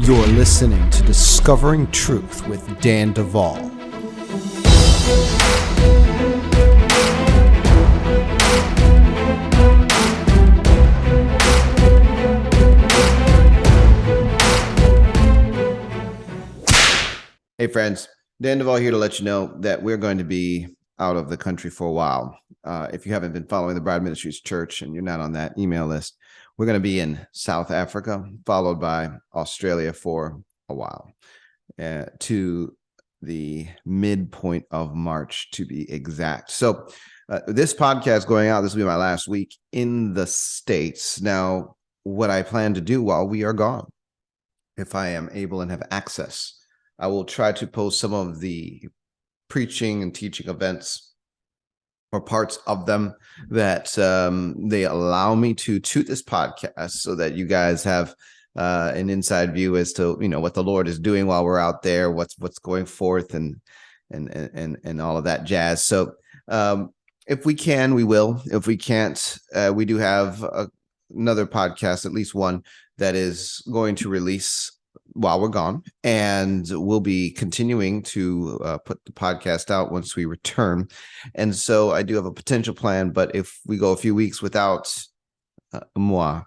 You're listening to Discovering Truth with Dan Duval. Hey friends, Dan Duval here to let you know that we're going to be out of the country for a while. If you haven't been following the Bride Ministries Church and you're not on that email list, we're going to be in South Africa, followed by Australia for a while, to the midpoint of March to be exact. So this podcast going out, this will be my last week in the States. Now, what I plan to do while we are gone, if I am able and have access, I will try to post some of the preaching and teaching events or parts of them that they allow me to this podcast, so that you guys have an inside view as to what the Lord is doing while we're out there, what's going forth, and all of that jazz. So if we can, we will. If we can't, we do have another podcast, at least one, that is going to release while we're gone, and we'll be continuing to put the podcast out once we return. And so I do have a potential plan, but if we go a few weeks without moi,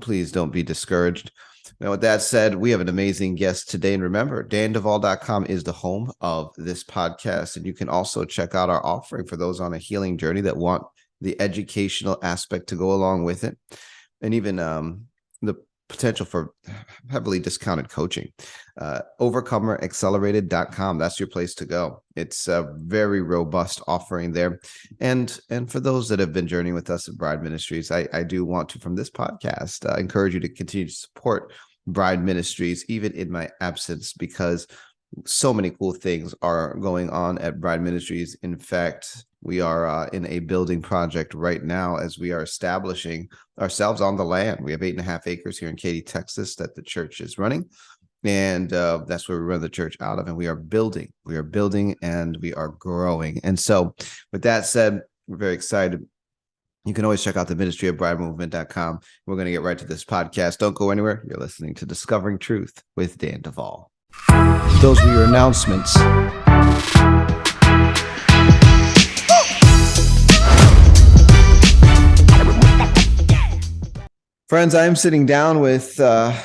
please don't be discouraged. Now, with that said, we have an amazing guest today. And remember, danduval.com is the home of this podcast. And you can also check out our offering for those on a healing journey that want the educational aspect to go along with it. And even the potential for heavily discounted coaching. Overcomeraccelerated.com. That's your place to go. It's a very robust offering there. And for those that have been journeying with us at Bride Ministries, I do want to, from this podcast, encourage you to continue to support Bride Ministries, even in my absence, because so many cool things are going on at Bride Ministries. In fact, we are in a building project right now as we are establishing ourselves on the land. We have 8.5 acres here in Katy, Texas, that the church is running. And that's where we run the church out of. And we are building, and we are growing. And so with that said, we're very excited. You can always check out the ministry at bridemovement.com. We're going to get right to this podcast. Don't go anywhere. You're listening to Discovering Truth with Dan Duval. Those were your announcements. Friends, I'm sitting down with an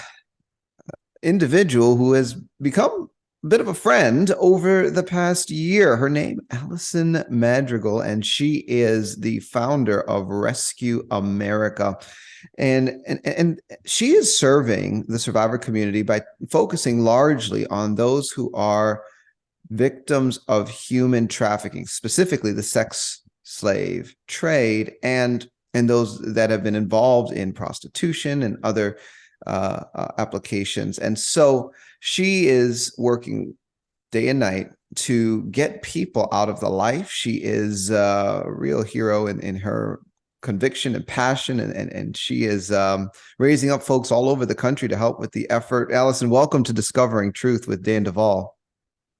individual who has become a bit of a friend over the past year. Her name, Alison Madrigal, and she is the founder of Rescue America. And she is serving the survivor community by focusing largely on those who are victims of human trafficking, specifically the sex slave trade, and those that have been involved in prostitution and other applications. And so she is working day and night to get people out of the life. She is a real hero in her conviction and passion, and she is raising up folks all over the country to help with the effort. Allison, welcome to Discovering Truth with Dan Duval.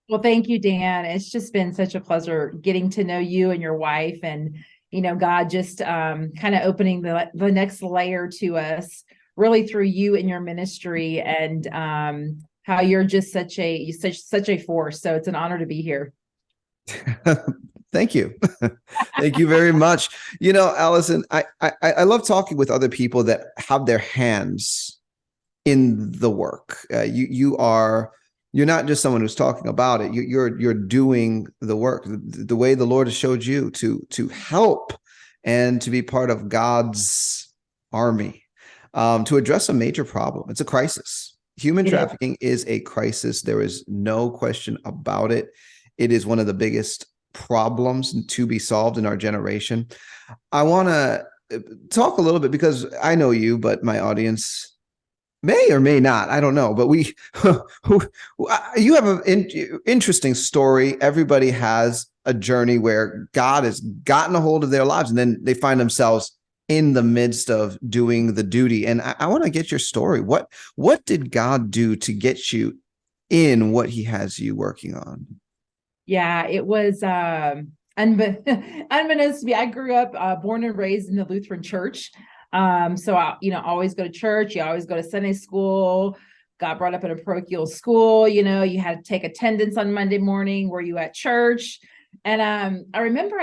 Well, thank you, Dan. It's just been such a pleasure getting to know you and your wife, and God just kind of opening the next layer to us, really through you and your ministry, and how you're just such a force. So it's an honor to be here. Thank you. Thank you very much. Allison, I love talking with other people that have their hands in the work. You're not just someone who's talking about it. You're doing the work, the way the Lord has showed you to help and to be part of God's army, to address a major problem. It's a crisis. Human trafficking is a crisis. There is no question about it. It is one of the biggest problems to be solved in our generation. I want to talk a little bit, because I know you, but my audience may or may not. I don't know. But you have an interesting story. Everybody has a journey where God has gotten a hold of their lives, and then they find themselves in the midst of doing the duty. And I want to get your story. What did God do to get you in what he has you working on? Yeah, it was unbeknownst to me. I grew up born and raised in the Lutheran church. So I, always go to church. You always go to Sunday school. got brought up in a parochial school. You know, you had to take attendance on Monday morning. Were you at church? And I remember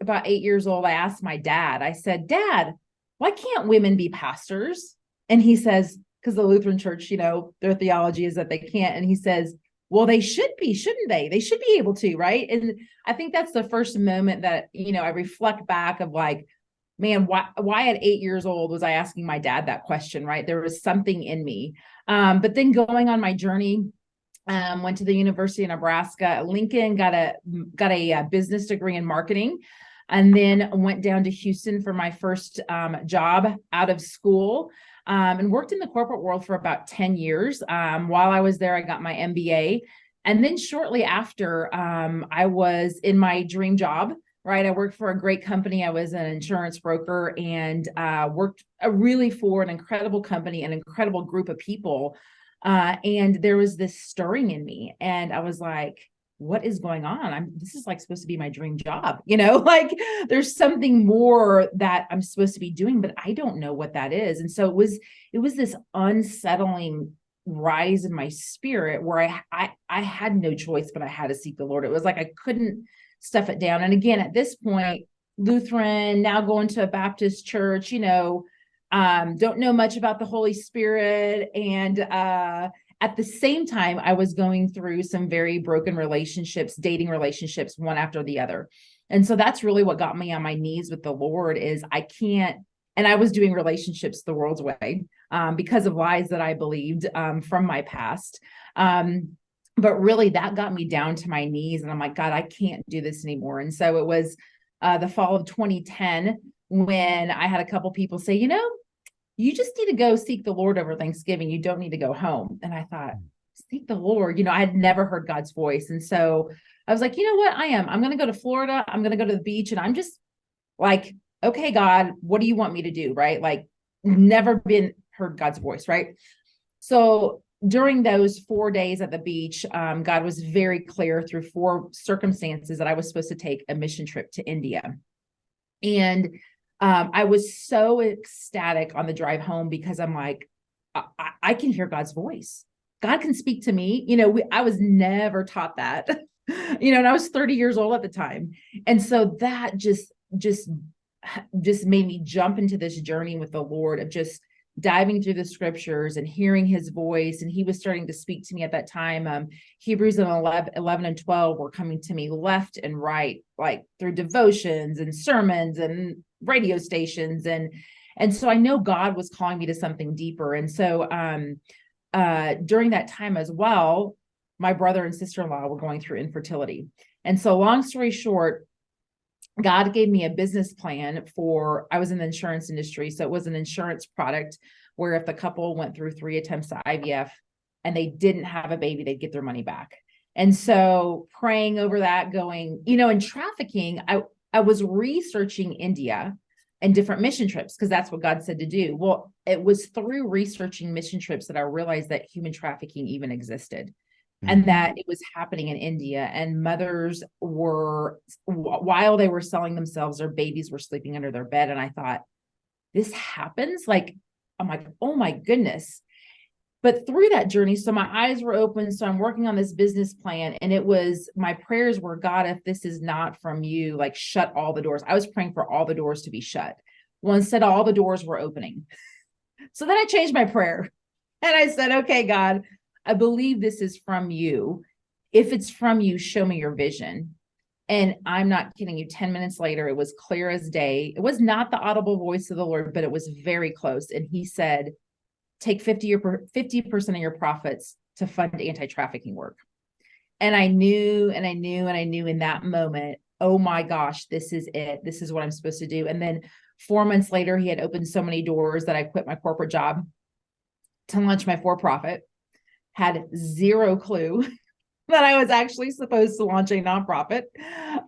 about 8 years old, I asked my dad, I said, Dad, why can't women be pastors? And he says, because the Lutheran church, you know, their theology is that they can't. And he says, well, they should be, shouldn't they? They should be able to, right? And I think that's the first moment that, you know, I reflect back of like, man, why at 8 years old was I asking my dad that question, right? There was something in me. But then going on my journey, went to the University of Nebraska, Lincoln, got a business degree in marketing, and then went down to Houston for my first job out of school, and worked in the corporate world for about 10 years. While I was there, I got my MBA. And then shortly after, I was in my dream job, right? I worked for a great company. I was an insurance broker and worked really for an incredible company, an incredible group of people. And there was this stirring in me. And I was like, what is going on? This is like supposed to be my dream job, you know, like there's something more that I'm supposed to be doing, but I don't know what that is. And so it was this unsettling rise in my spirit where I had no choice, but I had to seek the Lord. It was like I couldn't stuff it down. And again, at this point, Lutheran, now going to a Baptist church, you know, don't know much about the Holy Spirit. And at the same time, I was going through some very broken relationships, dating relationships, one after the other. And so that's really what got me on my knees with the Lord is I can't, and I was doing relationships the world's way because of lies that I believed from my past. But really that got me down to my knees and I'm like, God, I can't do this anymore. And so it was the fall of 2010 when I had a couple people say, you know, you just need to go seek the Lord over Thanksgiving. You don't need to go home. And I thought, seek the Lord. You know, I had never heard God's voice. And so I was like, you know what? I'm going to go to Florida. I'm going to go to the beach. And I'm just like, okay, God, what do you want me to do? Right? Like never heard God's voice. Right. So during those 4 days at the beach, God was very clear through 4 circumstances that I was supposed to take a mission trip to India. And I was so ecstatic on the drive home because I'm like, I can hear God's voice. God can speak to me. You know, I was never taught that, you know, and I was 30 years old at the time. And so that just made me jump into this journey with the Lord of just diving through the scriptures and hearing his voice. And he was starting to speak to me at that time. Hebrews 11 and 12 were coming to me left and right, like through devotions and sermons and radio stations. And so I know God was calling me to something deeper. And so during that time as well, my brother and sister-in-law were going through infertility. And so long story short, God gave me a business plan I was in the insurance industry. So it was an insurance product where if the couple went through 3 attempts at IVF and they didn't have a baby, they'd get their money back. And so praying over that going, you know, in trafficking, I was researching India and different mission trips because that's what God said to do. Well, it was through researching mission trips that I realized that human trafficking even existed. And that it was happening in India, and mothers were, while they were selling themselves, their babies were sleeping under their bed. And I thought, this happens? Like, I'm like, oh my goodness. But through that journey, so my eyes were open. So I'm working on this business plan, and my prayers were, God, if this is not from you, like shut all the doors. I was praying for all the doors to be shut. Well, instead, all the doors were opening. So then I changed my prayer and I said, okay, God, I believe this is from you. If it's from you, show me your vision. And I'm not kidding you. 10 minutes later, it was clear as day. It was not the audible voice of the Lord, but it was very close. And he said, take 50% of your profits to fund anti-trafficking work. And I knew in that moment, oh my gosh, this is it. This is what I'm supposed to do. And then 4 months later, he had opened so many doors that I quit my corporate job to launch my for-profit. Had zero clue that I was actually supposed to launch a nonprofit.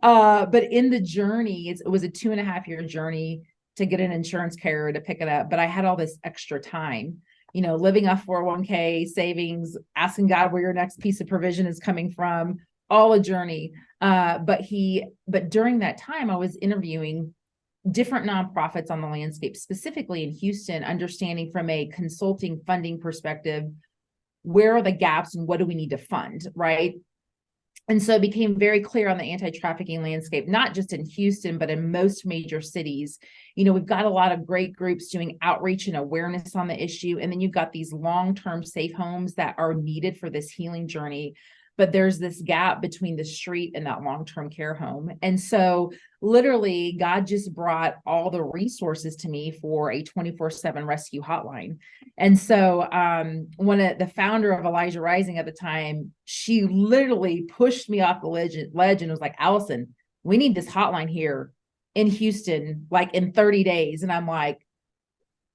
But in the journey, it was a 2.5-year journey to get an insurance carrier to pick it up. But I had all this extra time, you know, living off 401k savings, asking God where your next piece of provision is coming from, all a journey. But during that time, I was interviewing different nonprofits on the landscape, specifically in Houston, understanding from a consulting funding perspective, where are the gaps and what do we need to fund, right? And so it became very clear on the anti-trafficking landscape, not just in Houston, but in most major cities. We've got a lot of great groups doing outreach and awareness on the issue. And then you've got these long-term safe homes that are needed for this healing journey. But there's this gap between the street and that long-term care home. And so literally God just brought all the resources to me for a 24/7 rescue hotline. And so one of the founder of Elijah Rising at the time, she literally pushed me off the ledge and was like, Allison, we need this hotline here in Houston, like in 30 days. And I'm like,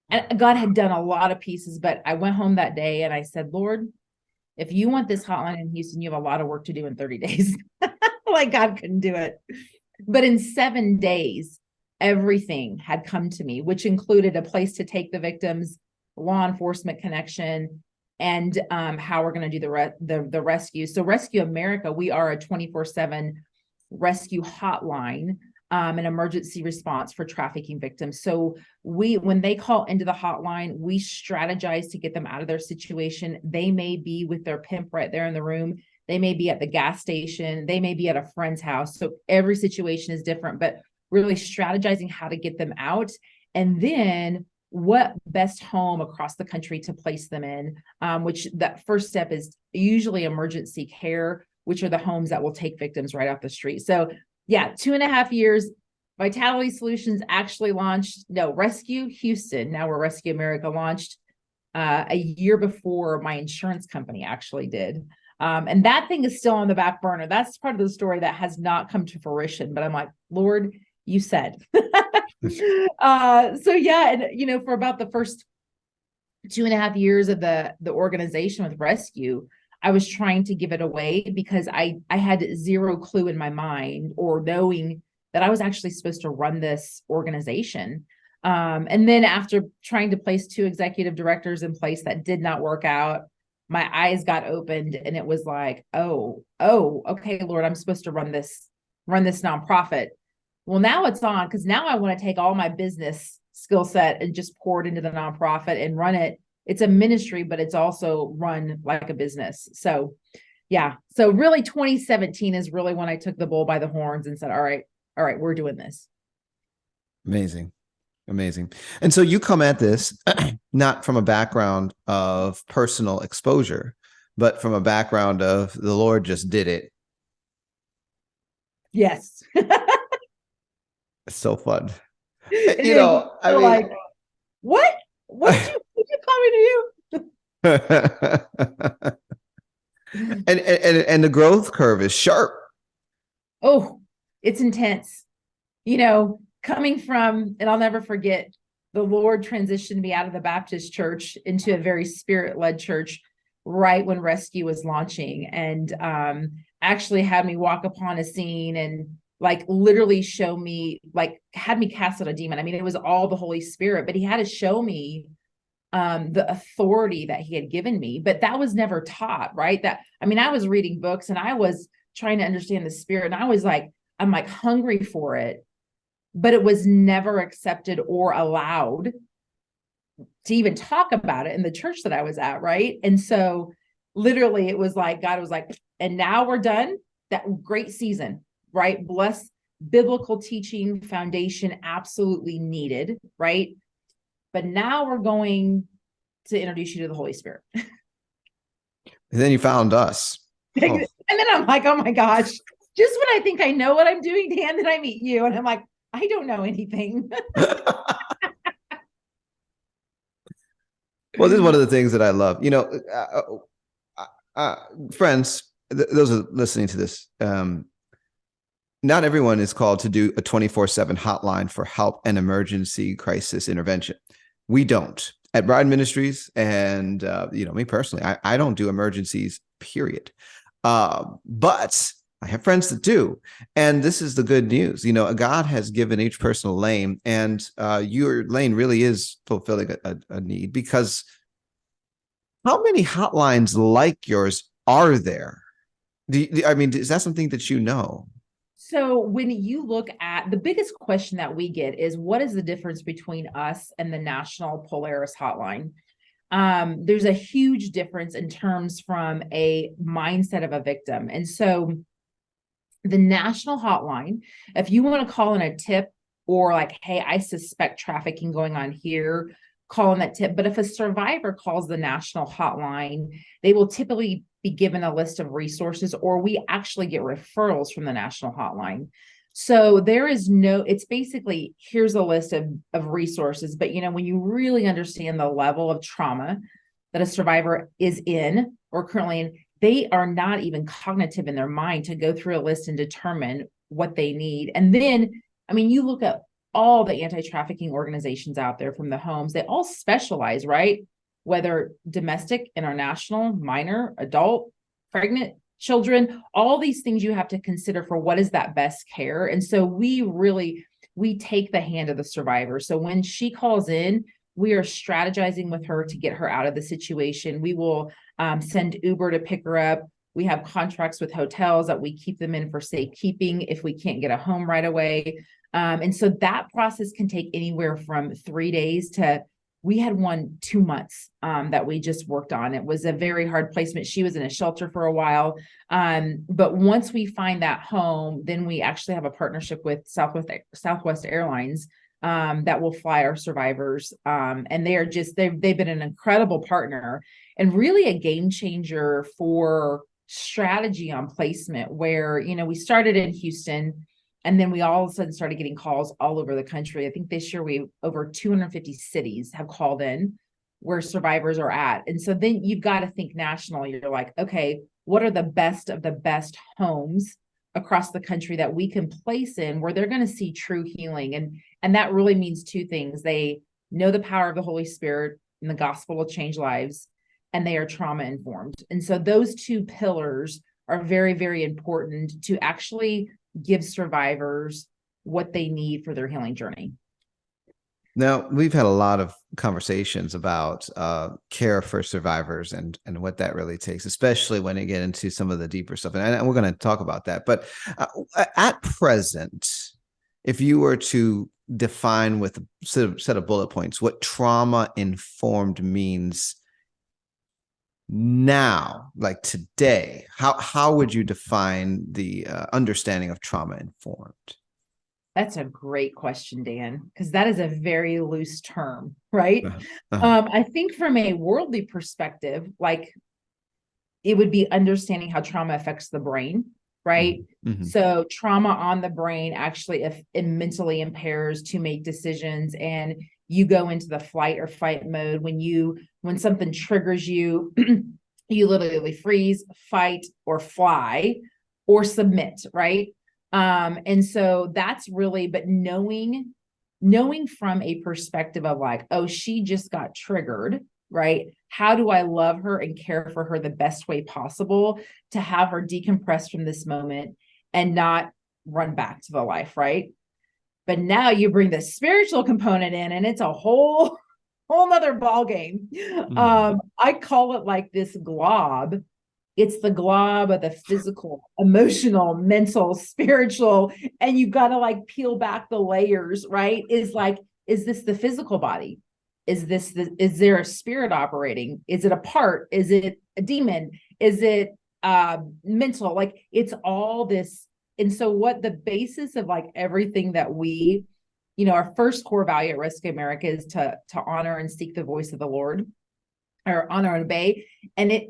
and God had done a lot of pieces, but I went home that day and I said, Lord, if you want this hotline in Houston, you have a lot of work to do in 30 days. Like God couldn't do it. But in 7 days, everything had come to me, which included a place to take the victims, law enforcement connection, and how we're going to do the rescue. So Rescue America, we are a 24/7 rescue hotline, an emergency response for trafficking victims. So when they call into the hotline, we strategize to get them out of their situation. They may be with their pimp right there in the room. They may be at the gas station. They may be at a friend's house. So every situation is different, but really strategizing how to get them out. And then what best home across the country to place them in, which that first step is usually emergency care, which are the homes that will take victims right off the street. So yeah, 2.5 years, Vitality Solutions actually launched, Rescue Houston, now we're Rescue America, launched a year before my insurance company actually did. And that thing is still on the back burner. That's part of the story that has not come to fruition, but I'm like, Lord, you said. So yeah, and for about the first 2.5 years of the organization with Rescue, I was trying to give it away because I had zero clue in my mind or knowing that I was actually supposed to run this organization. And then after trying to place 2 executive directors in place that did not work out, my eyes got opened and it was like, oh, okay, Lord, I'm supposed to run this nonprofit. Well, now it's on because now I want to take all my business skill set and just pour it into the nonprofit and run it. It's a ministry, but it's also run like a business. So yeah. So really 2017 is really when I took the bull by the horns and said, all right, we're doing this. Amazing. And so you come at this not from a background of personal exposure, but from a background of the Lord just did it. Yes. It's so fun. I mean, like, what did you call me to do? and the growth curve is sharp. Oh, it's intense. Coming from, and I'll never forget, the Lord transitioned me out of the Baptist church into a very spirit-led church right when Rescue was launching, and actually had me walk upon a scene and like literally show me, like had me cast out a demon. I mean, it was all the Holy Spirit, but he had to show me the authority that he had given me, but that was never taught, right? I was reading books and I was trying to understand the Spirit, and I'm like hungry for it, but it was never accepted or allowed to even talk about it in the church that I was at, right? And so literally it was like, God was like, and now we're done. That great season, right? Bless biblical teaching foundation, absolutely needed, right? But now we're going to introduce you to the Holy Spirit. And then you found us. And then I'm like, oh my gosh, just when I think I know what I'm doing, Dan, then I meet you. And I'm like, I don't know anything. Well, this is one of the things that I love. Friends, those are listening to this, not everyone is called to do a 24/7 hotline for help and emergency crisis intervention. We don't. At Bride Ministries, and me personally, I don't do emergencies, period. But I have friends that do. And this is the good news. God has given each person a lane, and your lane really is fulfilling a need, because how many hotlines like yours are there? Is that something that you know? So when you look at the biggest question that we get is, what is the difference between us and the National Polaris Hotline? there's a huge difference in terms from a mindset of a victim. And so the national hotline, if you want to call in a tip or like, hey, I suspect trafficking going on here, call in that tip. But if a survivor calls the national hotline, they will typically be given a list of resources, or we actually get referrals from the national hotline. So there is it's basically, here's a list of resources. But, when you really understand the level of trauma that a survivor is in or currently in, they are not even cognitive in their mind to go through a list and determine what they need. And then, you look at all the anti-trafficking organizations out there from the homes, they all specialize, right? Whether domestic, international, minor, adult, pregnant, children, all these things you have to consider for what is that best care. And so we take the hand of the survivor. So when she calls in, we are strategizing with her to get her out of the situation. We will send Uber to pick her up. We have contracts with hotels that we keep them in for safekeeping if we can't get a home right away. And so that process can take anywhere from 3 days to, we had 2 months that we just worked on. It was a very hard placement. She was in a shelter for a while. But once we find that home, then we actually have a partnership with Southwest Airlines that will fly our survivors. And they are they've been an incredible partner and really a game changer for strategy on placement, where, we started in Houston, and then we all of a sudden started getting calls all over the country. I think this year we over 250 cities have called in where survivors are at. And so then you've got to think national. You're like, okay, what are the best of the best homes across the country that we can place in where they're going to see true healing? And that really means two things. They know the power of the Holy Spirit and the gospel will change lives, and they are trauma informed. And so those two pillars are very, very important to actually give survivors what they need for their healing journey. Now, we've had a lot of conversations about care for survivors and what that really takes, especially when you get into some of the deeper stuff. And we're going to talk about that. But at present, if you were to define with a set of bullet points what trauma informed means now, like today, how would you define the understanding of trauma informed? That's a great question, Dan, because that is a very loose term, right? I think from a worldly perspective, like it would be understanding how trauma affects the brain, right? Mm-hmm. So trauma on the brain actually, if it mentally impairs to make decisions, and you go into the flight or fight mode when something triggers you, you literally freeze, fight, or fly, or submit, right? And so that's really, but knowing from a perspective of like, oh, she just got triggered, right? How do I love her and care for her the best way possible to have her decompress from this moment and not run back to the life, right? But now you bring the spiritual component in, and it's a whole nother ball game. I call it like this glob. It's the glob of the physical, emotional, mental, spiritual, and you've got to like peel back the layers, right? Is this the physical body? Is there a spirit operating? Is it a part? Is it a demon? Is it mental? Like it's all this. And so what the basis of like everything that we, our first core value at Rescue America is to honor and seek the voice of the Lord, or honor and obey.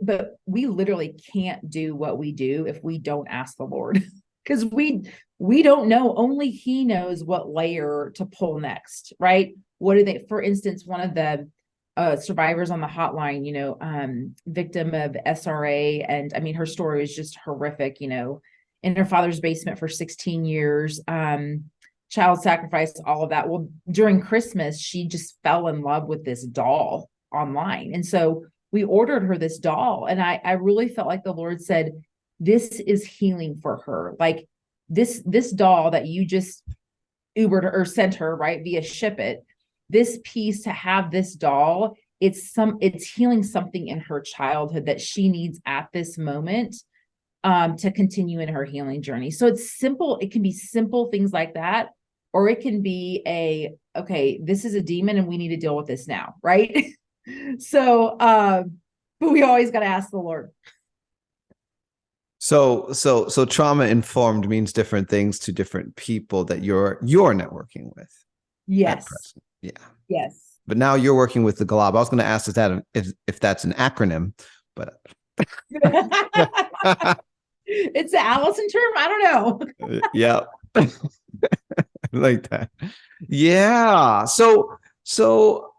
But we literally can't do what we do if we don't ask the Lord, because we don't know. Only He knows what layer to pull next, right? What do they, for instance, one of the survivors on the hotline, victim of SRA. And I mean, her story was just horrific, in her father's basement for 16 years, child sacrifice, all of that. Well, during Christmas, she just fell in love with this doll online. And so we ordered her this doll. And I really felt like the Lord said, this is healing for her. Like this doll that you just Ubered or sent her, right, via Ship It, this piece, to have this doll, it's healing something in her childhood that she needs at this moment to continue in her healing journey. So it's simple. It can be simple things like that, or it can be okay, this is a demon and we need to deal with this now, right? So, but we always got to ask the Lord. So trauma informed means different things to different people that you're networking with at Yes. present. Yeah. Yes. But now you're working with the Glob. I was going to ask if that's an acronym, but It's the Allison term. I don't know. yeah. Like that. Yeah. So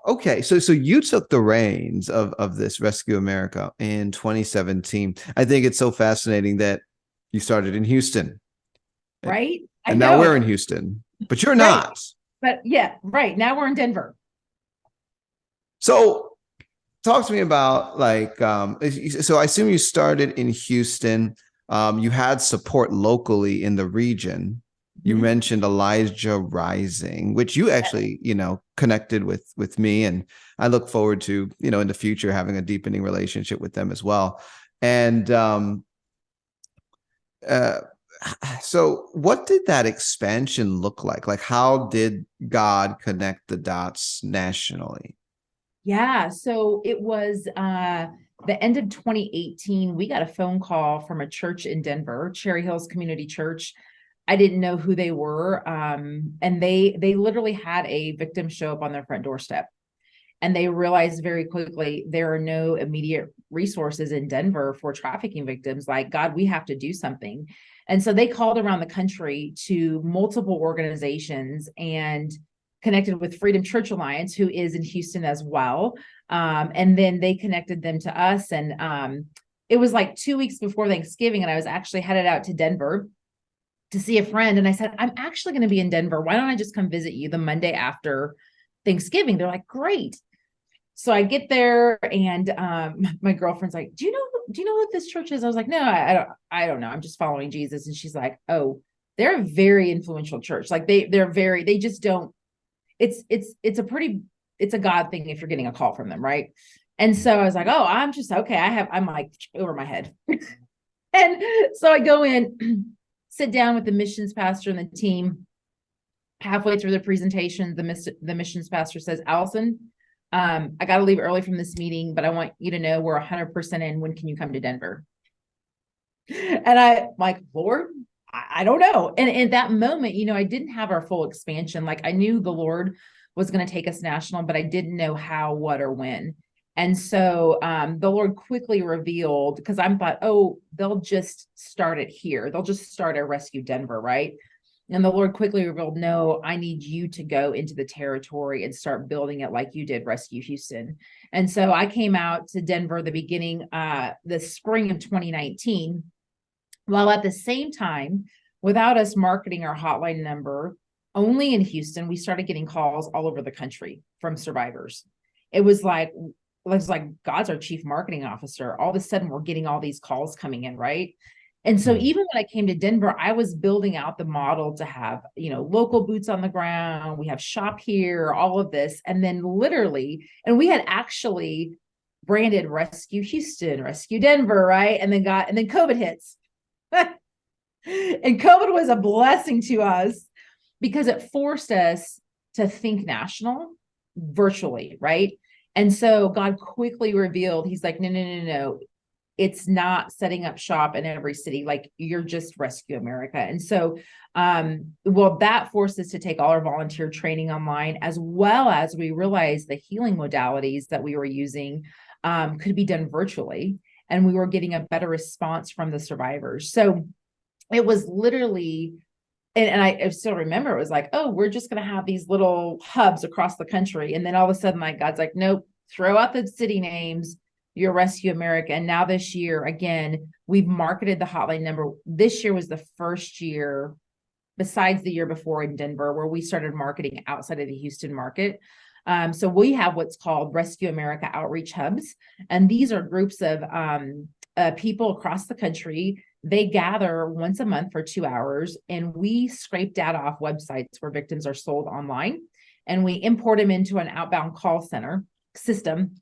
okay. So you took the reins of this Rescue America in 2017. I think it's so fascinating that you started in Houston. Right? And now we're in Houston, but you're not. Right. But yeah, right. Now we're in Denver. So talk to me about so I assume you started in Houston. You had support locally in the region. You mentioned Elijah Rising, which you actually, connected with me. And I look forward to, in the future, having a deepening relationship with them as well. And so what did that expansion look like? Like, how did God connect the dots nationally? Yeah. So it was the end of 2018. We got a phone call from a church in Denver, Cherry Hills Community Church. I didn't know who they were. And they literally had a victim show up on their front doorstep. And they realized very quickly there are no immediate resources in Denver for trafficking victims. Like, God, we have to do something. And so they called around the country to multiple organizations and connected with Freedom Church Alliance, who is in Houston as well. And then they connected them to us. And it was like 2 weeks before Thanksgiving, and I was actually headed out to Denver to see a friend. And I said, I'm actually going to be in Denver. Why don't I just come visit you the Monday after Thanksgiving? They're like, great. So I get there, and my girlfriend's like, do you know what this church is? I was like, no, I don't know. I'm just following Jesus. And she's like, oh, they're a very influential church. Like they just don't, it's a God thing if you're getting a call from them. Right. And so I was like, oh, I'm just, okay. I'm like over my head. And so I go in, sit down with the missions pastor and the team. Halfway through the presentation, the missions pastor says, Allison, I got to leave early from this meeting, but I want you to know we're 100% in. When can you come to Denver? And I'm like, Lord, I don't know. And in that moment, I didn't have our full expansion. Like, I knew the Lord was going to take us national, but I didn't know how, what, or when. And so the Lord quickly revealed, because I thought, oh, they'll just start it here. They'll just start at Rescue Denver, right? And the Lord quickly revealed, no, I need you to go into the territory and start building it like you did Rescue Houston. And so I came out to Denver the spring of 2019, while at the same time, without us marketing our hotline number, only in Houston, we started getting calls all over the country from survivors. It was like God's our chief marketing officer. All of a sudden, we're getting all these calls coming in, right? And so even when I came to Denver, I was building out the model to have, local boots on the ground. We have shop here, all of this. And then literally, and we had actually branded Rescue Houston, Rescue Denver, right? And then COVID hits. And COVID was a blessing to us because it forced us to think national virtually, right? And so God quickly revealed, he's like, no. It's not setting up shop in every city. Like, you're just Rescue America. And so, that forced us to take all our volunteer training online, as well as we realized the healing modalities that we were using could be done virtually. And we were getting a better response from the survivors. So it was literally, and I still remember, it was like, oh, we're just going to have these little hubs across the country. And then all of a sudden, like, God's like, nope, throw out the city names. Your Rescue America. And now this year, again, we've marketed the hotline number. This year was the first year, besides the year before in Denver, where we started marketing outside of the Houston market. So we have what's called Rescue America Outreach Hubs. And these are groups of people across the country. They gather once a month for 2 hours, and we scrape data off websites where victims are sold online. And we import them into an outbound call center system.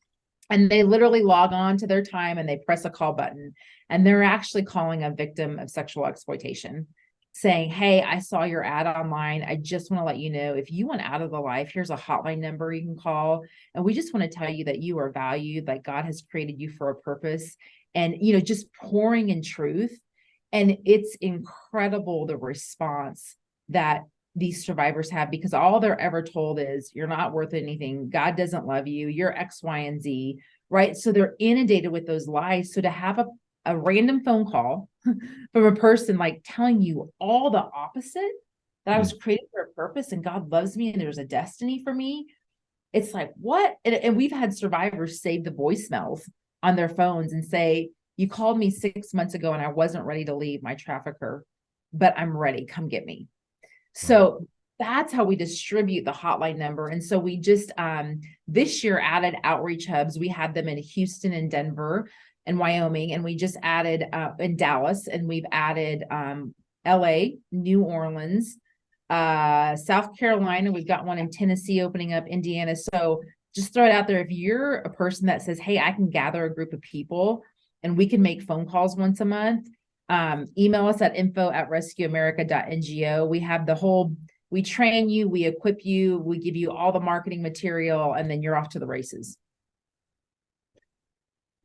And they literally log on to their time and they press a call button, and they're actually calling a victim of sexual exploitation. saying, hey, I saw your ad online. I just want to let you know, if you want out of the life, here's a hotline number you can call. And we just want to tell you that you are valued, like God has created you for a purpose, and, just pouring in truth. And it's incredible the response that these survivors have, because all they're ever told is, you're not worth anything. God doesn't love you. You're X, Y, and Z. Right. So they're inundated with those lies. So to have a random phone call from a person like telling you all the opposite, that I was created for a purpose and God loves me and there's a destiny for me. It's like, what? And we've had survivors save the voicemails on their phones and say, you called me 6 months ago and I wasn't ready to leave my trafficker, but I'm ready. Come get me. So that's how we distribute the hotline number. And so we just this year added outreach hubs. We had them in Houston and Denver and Wyoming, and we just added in Dallas, and we've added LA, New Orleans, South Carolina. We've got one in Tennessee opening up, Indiana. So just throw it out there. If you're a person that says, hey, I can gather a group of people and we can make phone calls once a month, email us at info@rescueamerica.ngo. We have we train you, we equip you, we give you all the marketing material, and then you're off to the races.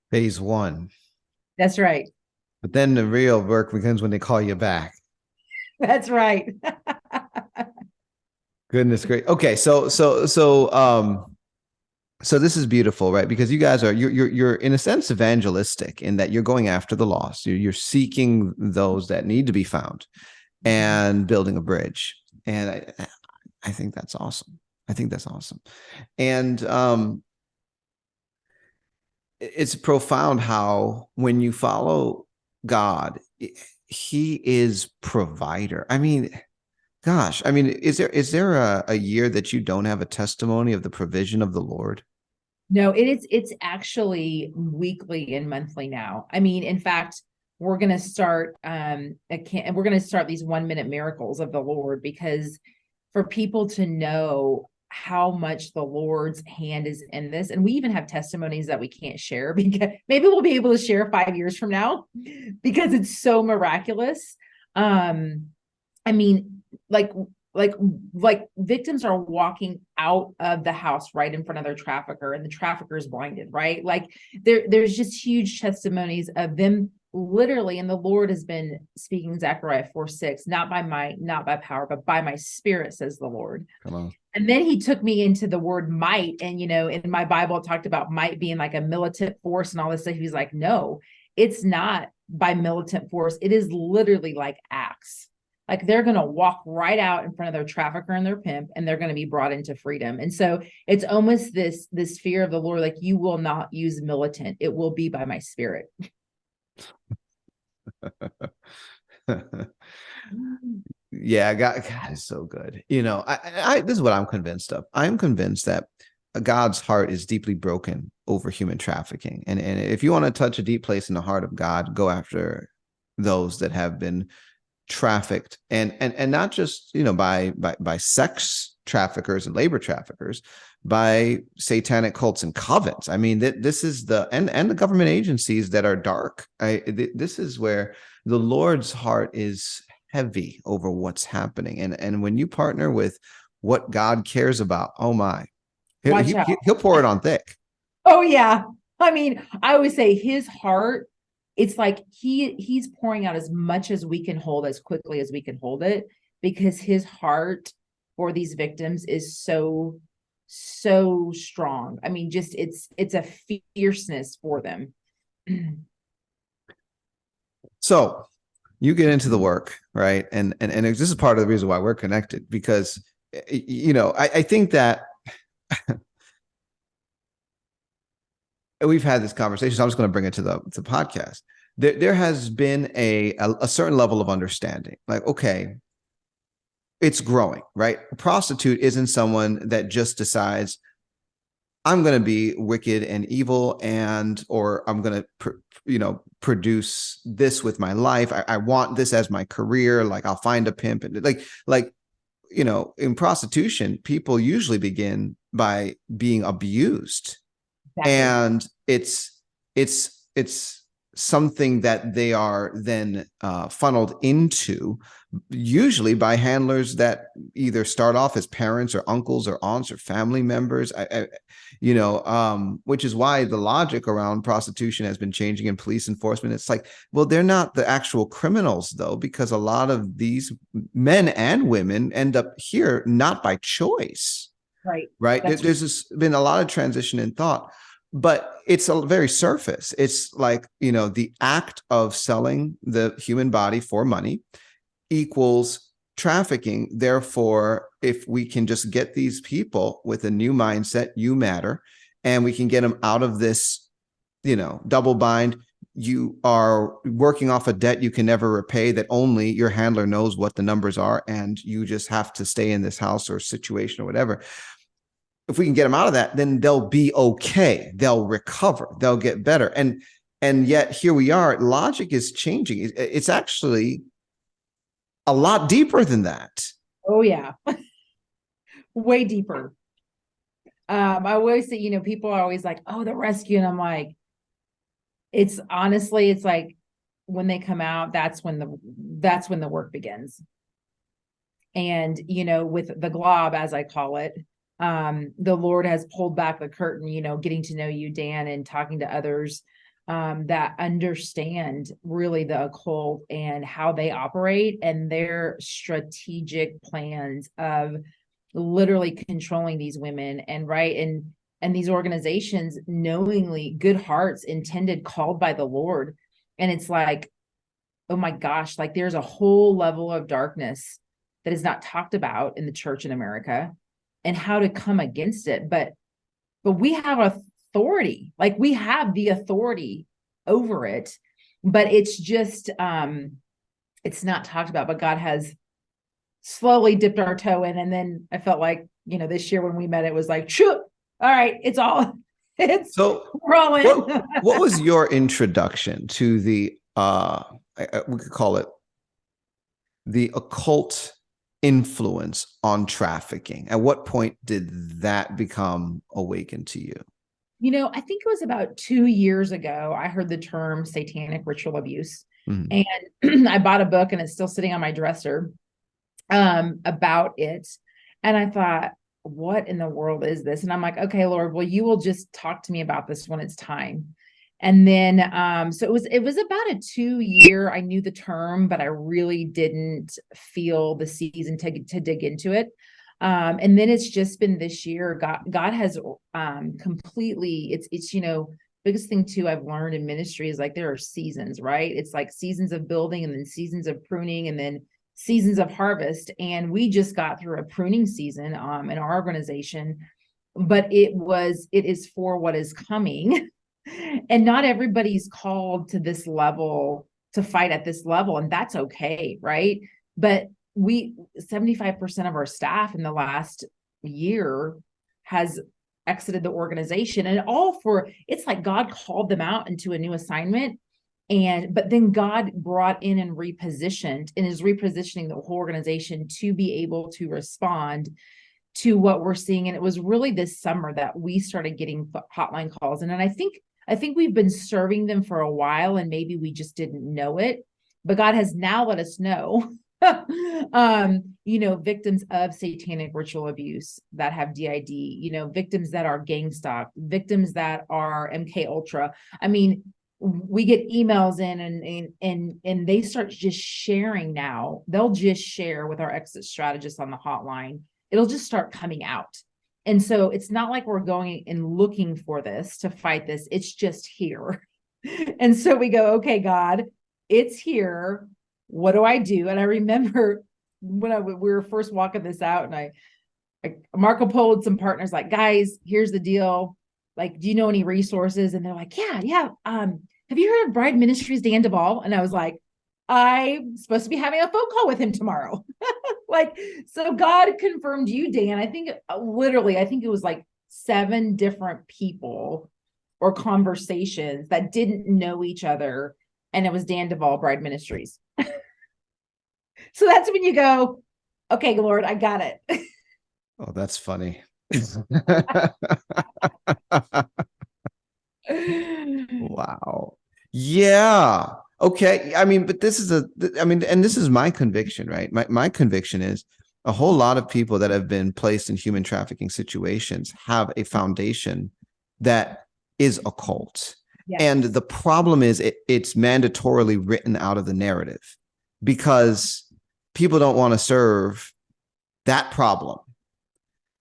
Phase 1. That's right. But then the real work begins when they call you back. That's right. Goodness great. Okay. So this is beautiful, right? Because you guys you're in a sense evangelistic in that you're going after the lost. You're seeking those that need to be found and building a bridge. And I think that's awesome. I think that's awesome. And it's profound how when you follow God, he is provider. I mean, gosh, I mean, is there a year that you don't have a testimony of the provision of the Lord? No, it's actually weekly and monthly now. I mean, in fact, we're going to start we're going to start these 1-minute miracles of the Lord, because for people to know how much the Lord's hand is in this. And we even have testimonies that we can't share, because maybe we'll be able to share 5 years from now, because it's so miraculous. I mean, like victims are walking out of the house right in front of their trafficker, and the trafficker is blinded, right? Like there's just huge testimonies of them literally, and the Lord has been speaking Zechariah 4:6, not by might, not by power, but by my spirit, says the Lord. Come on. And then he took me into the word might. And, in my Bible, it talked about might being like a militant force and all this stuff. He's like, no, it's not by militant force. It is literally like acts. Like they're going to walk right out in front of their trafficker and their pimp, and they're going to be brought into freedom. And so it's almost this fear of the Lord, like, you will not use militant. It will be by my spirit. Yeah, God is so good. This is what I'm convinced of. I'm convinced that God's heart is deeply broken over human trafficking. And if you want to touch a deep place in the heart of God, go after those that have been trafficked, and not just, by sex traffickers and labor traffickers, by satanic cults and covens. I mean, this is and the government agencies that are dark. This is where the Lord's heart is heavy over what's happening. And when you partner with what God cares about, oh my, he'll pour it on thick. Oh yeah. I mean, I always say his heart, it's like he's pouring out as much as we can hold, as quickly as we can hold it, because his heart for these victims is so strong. I mean, just it's a fierceness for them. So you get into the work, right? And this is part of the reason why we're connected, because, I think that we've had this conversation. So I'm just going to bring it to the podcast. There has been a certain level of understanding, like, okay, it's growing, right? A prostitute isn't someone that just decides, I'm going to be wicked and evil, or I'm going to, produce this with my life. I want this as my career. Like, I'll find a pimp, and in prostitution, people usually begin by being abused. Exactly. And it's something that they are then funneled into, usually by handlers that either start off as parents or uncles or aunts or family members. Which is why the logic around prostitution has been changing in police enforcement. It's like, well, they're not the actual criminals, though, because a lot of these men and women end up here not by choice. Right. There's been a lot of transition in thought, but it's a very surface. It's like, the act of selling the human body for money equals trafficking. Therefore, if we can just get these people with a new mindset, you matter, and we can get them out of this, double bind. You are working off a debt you can never repay, that only your handler knows what the numbers are, and you just have to stay in this house or situation or whatever. If we can get them out of that, then they'll be okay. They'll recover. They'll get better. And yet here we are. Logic is changing. It's actually a lot deeper than that. Oh yeah. Way deeper. I always say, people are always like, oh, the rescue. And I'm like, it's like when they come out, that's when the work begins. And, with the glob, as I call it, the Lord has pulled back the curtain, getting to know you, Dan, and talking to others that understand really the occult and how they operate and their strategic plans of literally controlling these women and these organizations, knowingly, good hearts, intended, called by the Lord. And it's like, oh my gosh, like there's a whole level of darkness that is not talked about in the church in America, and how to come against it. But we have authority, like we have the authority over it, but it's just, it's not talked about. But God has slowly dipped our toe in. And then I felt like, this year when we met, it was like, shoot, all right, it's rolling. What was your introduction to the, we could call it the occult influence on trafficking? At what point did that become awakened to you? I think it was about 2 years ago, I heard the term satanic ritual abuse. Mm-hmm. And I bought a book, and it's still sitting on my dresser, about it. And I thought, what in the world is this? And I'm like, okay, Lord, well, you will just talk to me about this when it's time. And then, so it was about a 2-year, I knew the term, but I really didn't feel the season to dig into it. And then it's just been this year, God has, completely, it's, biggest thing too, I've learned in ministry is like, there are seasons, right? It's like seasons of building, and then seasons of pruning, and then seasons of harvest. And we just got through a pruning season, in our organization, but it is for what is coming. And not everybody's called to this level, to fight at this level, and that's okay, right? But 75% of our staff in the last year has exited the organization, and it's like God called them out into a new assignment. But then God brought in and repositioned, and is repositioning the whole organization to be able to respond to what we're seeing. And it was really this summer that we started getting hotline calls. And then I think we've been serving them for a while, and maybe we just didn't know it, but God has now let us know, victims of satanic ritual abuse that have DID, victims that are gang stalked, victims that are MK Ultra. I mean, we get emails in, and they start just sharing now. They'll just share with our exit strategist on the hotline. It'll just start coming out. And so it's not like we're going and looking for this to fight this. It's just here. And so we go, okay, God, it's here. What do I do? And I remember when we were first walking this out, and I Marco Polo and some partners, like, guys, here's the deal. Like, do you know any resources? And they're like, yeah. Have you heard of Bride Ministries, Dan Duval? And I was like, I'm supposed to be having a phone call with him tomorrow. So God confirmed you, Dan. I think it was like 7 different people or conversations that didn't know each other. And it was Dan Duval, Bride Ministries. So that's when you go, okay, Lord, I got it. Oh, that's funny. Wow. Yeah. Okay. I mean, but and this is my conviction, right? My conviction is a whole lot of people that have been placed in human trafficking situations have a foundation that is occult. And Yes. the problem is it's mandatorily written out of the narrative because people don't want to serve that problem.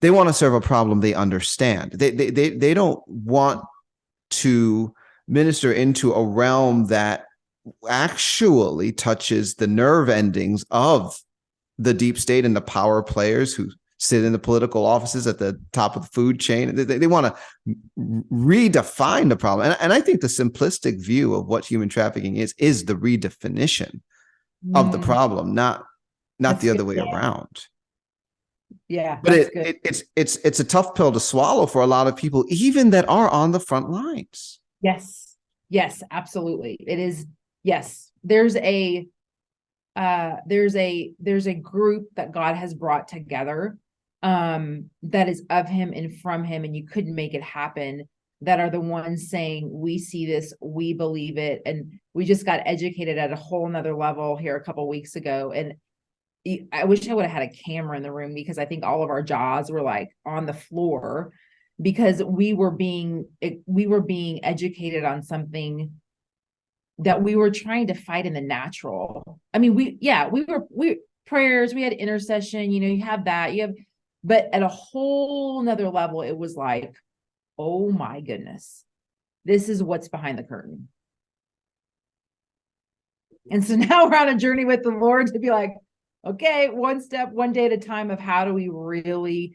They want to serve a problem they understand. They don't want to minister into a realm that actually touches the nerve endings of the deep state and the power players who sit in the political offices at the top of the food chain. They want to redefine the problem. And I think the simplistic view of what human trafficking is the redefinition of the problem, not That's the good. other way around. Yeah, But that's good. it's a tough pill to swallow for a lot of people, even that are on the front lines. Yes. Yes, absolutely. It is. Yes. There's a group that God has brought together that is of him and from him, and you couldn't make it happen, that are the ones saying, we see this, we believe it. And we just got educated at a whole nother level here a couple of weeks ago. And I wish I would have had a camera in the room, because I think all of our jaws were like on the floor, because we were being educated on something that we were trying to fight in the natural. I mean, we prayers, we had intercession, you have that, but at a whole nother level, it was like, oh my goodness, this is what's behind the curtain. And so now we're on a journey with the Lord to be like, okay, one step, one day at a time, of how do we really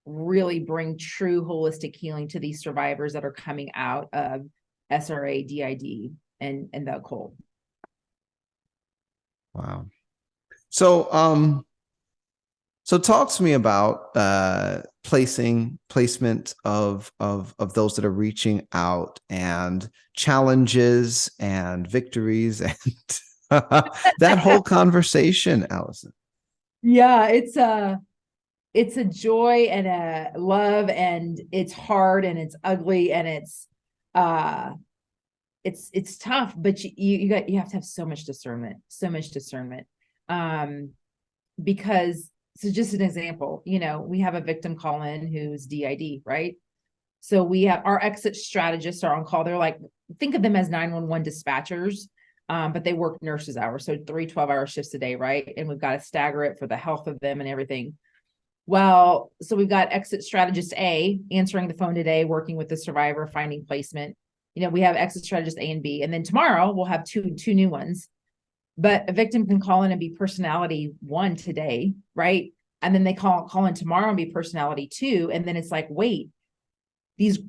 bring true holistic healing to these survivors that are coming out of SRA, DID, and the occult. Wow. So talk to me about placement of those that are reaching out, and challenges and victories and that whole conversation, Allison. Yeah, it's a joy and a love, and it's hard and it's ugly and it's tough, but you have to have so much discernment. Because, so just an example, we have a victim call in who's DID, right? So we have our exit strategists are on call. They're like, think of them as 911 dispatchers, but they work nurses hours. So 3 12-hour shifts a day, right? And we've got to stagger it for the health of them and everything. Well, so we've got exit strategist A answering the phone today, working with the survivor, finding placement. We have exit strategist A and B, and then tomorrow we'll have two new ones. But a victim can call in and be personality 1 today, right? And then they call in tomorrow and be personality 2, and then it's like, wait, these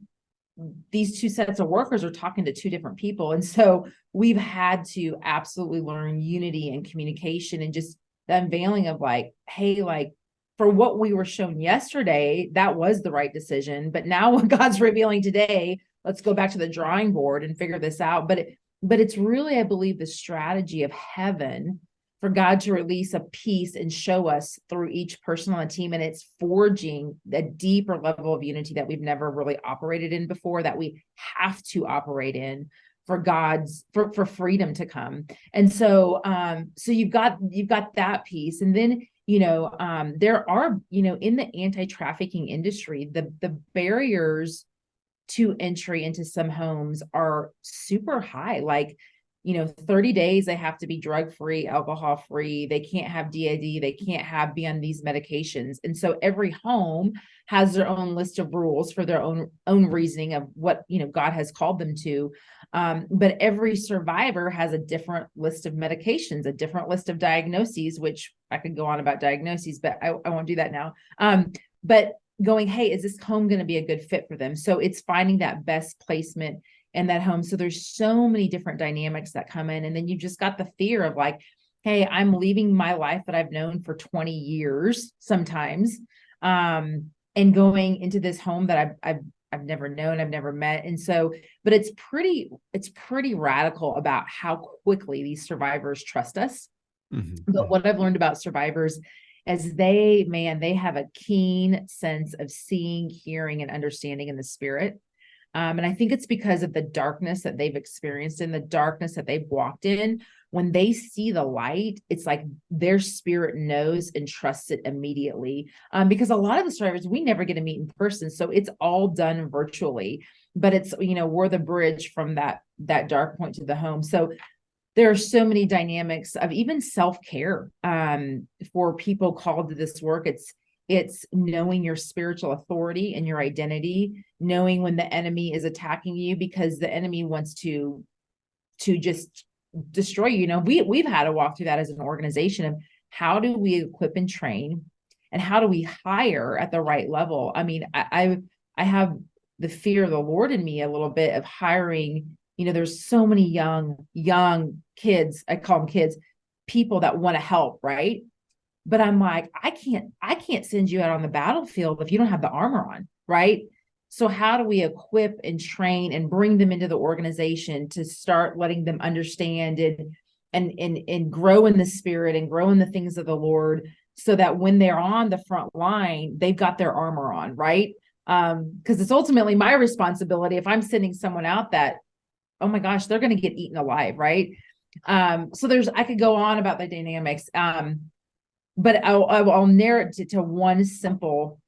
2 sets of workers are talking to 2 different people. And so we've had to absolutely learn unity and communication, and just the unveiling of like, hey, like, for what we were shown yesterday, that was the right decision. But now what God's revealing today, let's go back to the drawing board and figure this out. But it's really, I believe, the strategy of heaven for God to release a peace and show us through each person on the team. And it's forging a deeper level of unity that we've never really operated in before, that we have to operate in for for freedom to come. And so, so you've got that piece. And then, there are, in the anti-trafficking industry, the barriers to entry into some homes are super high. Like, 30 days, they have to be drug-free, alcohol-free. They can't have DID. They can't be on these medications. And so every home has their own list of rules for their own reasoning of what, God has called them to. But every survivor has a different list of medications, a different list of diagnoses, which I could go on about diagnoses, but I won't do that now. But going, hey, is this home going to be a good fit for them? So it's finding that best placement in that home. So there's so many different dynamics that come in. And then you just got the fear of like, hey, I'm leaving my life that I've known for 20 years sometimes, and going into this home that I've never known, I've never met. And so, but it's pretty radical about how quickly these survivors trust us. Mm-hmm. But what I've learned about survivors is they have a keen sense of seeing, hearing, and understanding in the spirit. And I think it's because of the darkness that they've experienced and the darkness that they've walked in. When they see the light, it's like their spirit knows and trusts it immediately. Because a lot of the survivors, we never get to meet in person. So it's all done virtually, but it's, we're the bridge from that dark point to the home. So there are so many dynamics of even self-care for people called to this work. It's knowing your spiritual authority and your identity, knowing when the enemy is attacking you, because the enemy wants to just destroy you. We've had to walk through that as an organization of how do we equip and train, and how do we hire at the right level? I mean, I have the fear of the Lord in me a little bit of hiring. There's so many young kids, I call them kids, people that want to help, right? But I'm like, I can't send you out on the battlefield if you don't have the armor on, right? So how do we equip and train and bring them into the organization to start letting them understand and grow in the spirit and grow in the things of the Lord, so that when they're on the front line, they've got their armor on, right? Because it's ultimately my responsibility if I'm sending someone out that, oh my gosh, they're going to get eaten alive, right? So I could go on about the dynamics. But I'll narrow it to one simple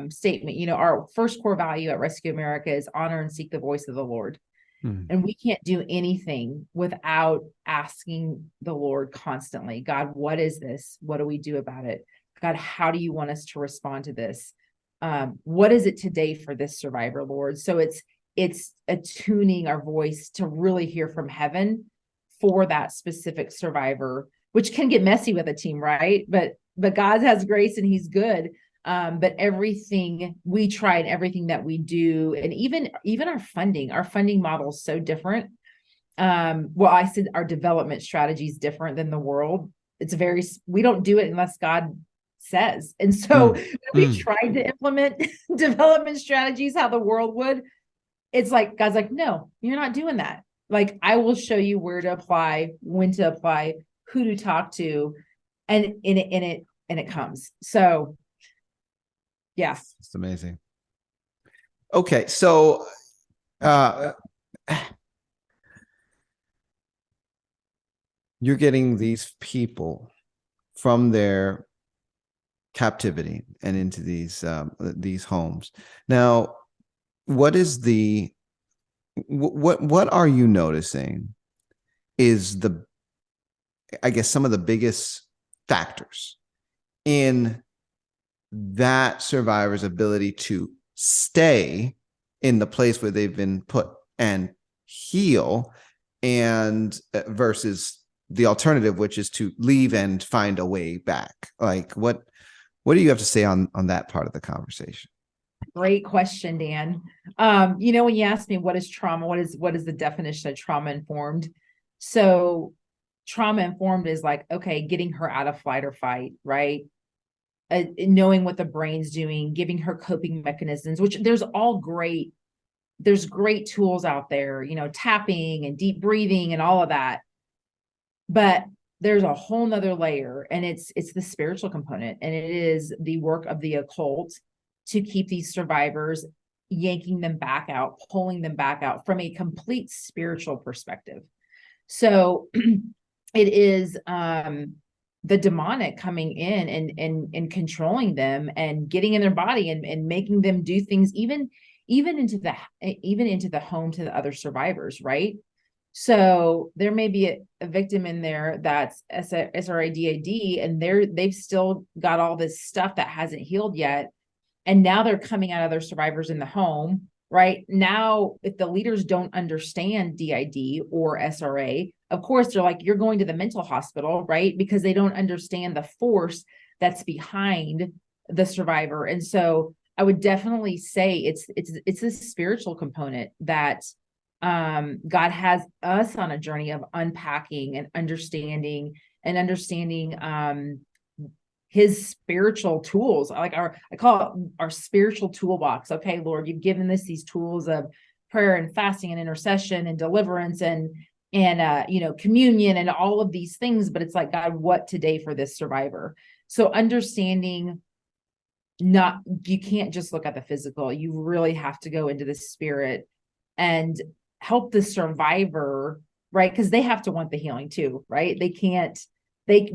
statement. Our first core value at Rescue America is honor and seek the voice of the Lord. And we can't do anything without asking the Lord constantly, God, what is this? What do we do about it? God, how do you want us to respond to this? What is it today for this survivor, Lord? So it's attuning our voice to really hear from heaven for that specific survivor, which can get messy with a team, right? But God has grace and he's good. But everything we try and everything that we do, and even our funding model is so different. I said our development strategy is different than the world. We don't do it unless God says. And so we tried to implement development strategies how the world would. It's like, God's like, no, you're not doing that. Like, I will show you where to apply, when to apply, who to talk to, and it comes. So yeah. It's amazing. Okay. So, you're getting these people from their captivity and into these homes. Now, what are you noticing is I guess some of the biggest factors in that survivor's ability to stay in the place where they've been put and heal, and versus the alternative, which is to leave and find a way back? Like, what do you have to say on that part of the conversation? Great question, Dan. When you ask me what is trauma, what is the definition of trauma informed? So trauma informed is like, okay, getting her out of flight or fight, right? Knowing what the brain's doing, giving her coping mechanisms, which there's great tools out there, tapping and deep breathing and all of that. But there's a whole nother layer, and it's the spiritual component, and it is the work of the occult to keep these survivors, yanking them back out, pulling them back out from a complete spiritual perspective. So it is the demonic coming in and controlling them and getting in their body and making them do things even into the home to the other survivors, right? So there may be a victim in there that's SRIDID, and they've still got all this stuff that hasn't healed yet. And now they're coming at other survivors in the home, right? Now, if the leaders don't understand DID or SRA, of course, they're like, you're going to the mental hospital, right? Because they don't understand the force that's behind the survivor. And so I would definitely say it's a spiritual component that God has us on a journey of unpacking and understanding his spiritual tools. I call it our spiritual toolbox. Okay, Lord, you've given us these tools of prayer and fasting and intercession and deliverance and communion and all of these things. But it's like, God, what today for this survivor? So understanding you can't just look at the physical. You really have to go into the spirit and help the survivor, right? Because they have to want the healing too, right? We can't get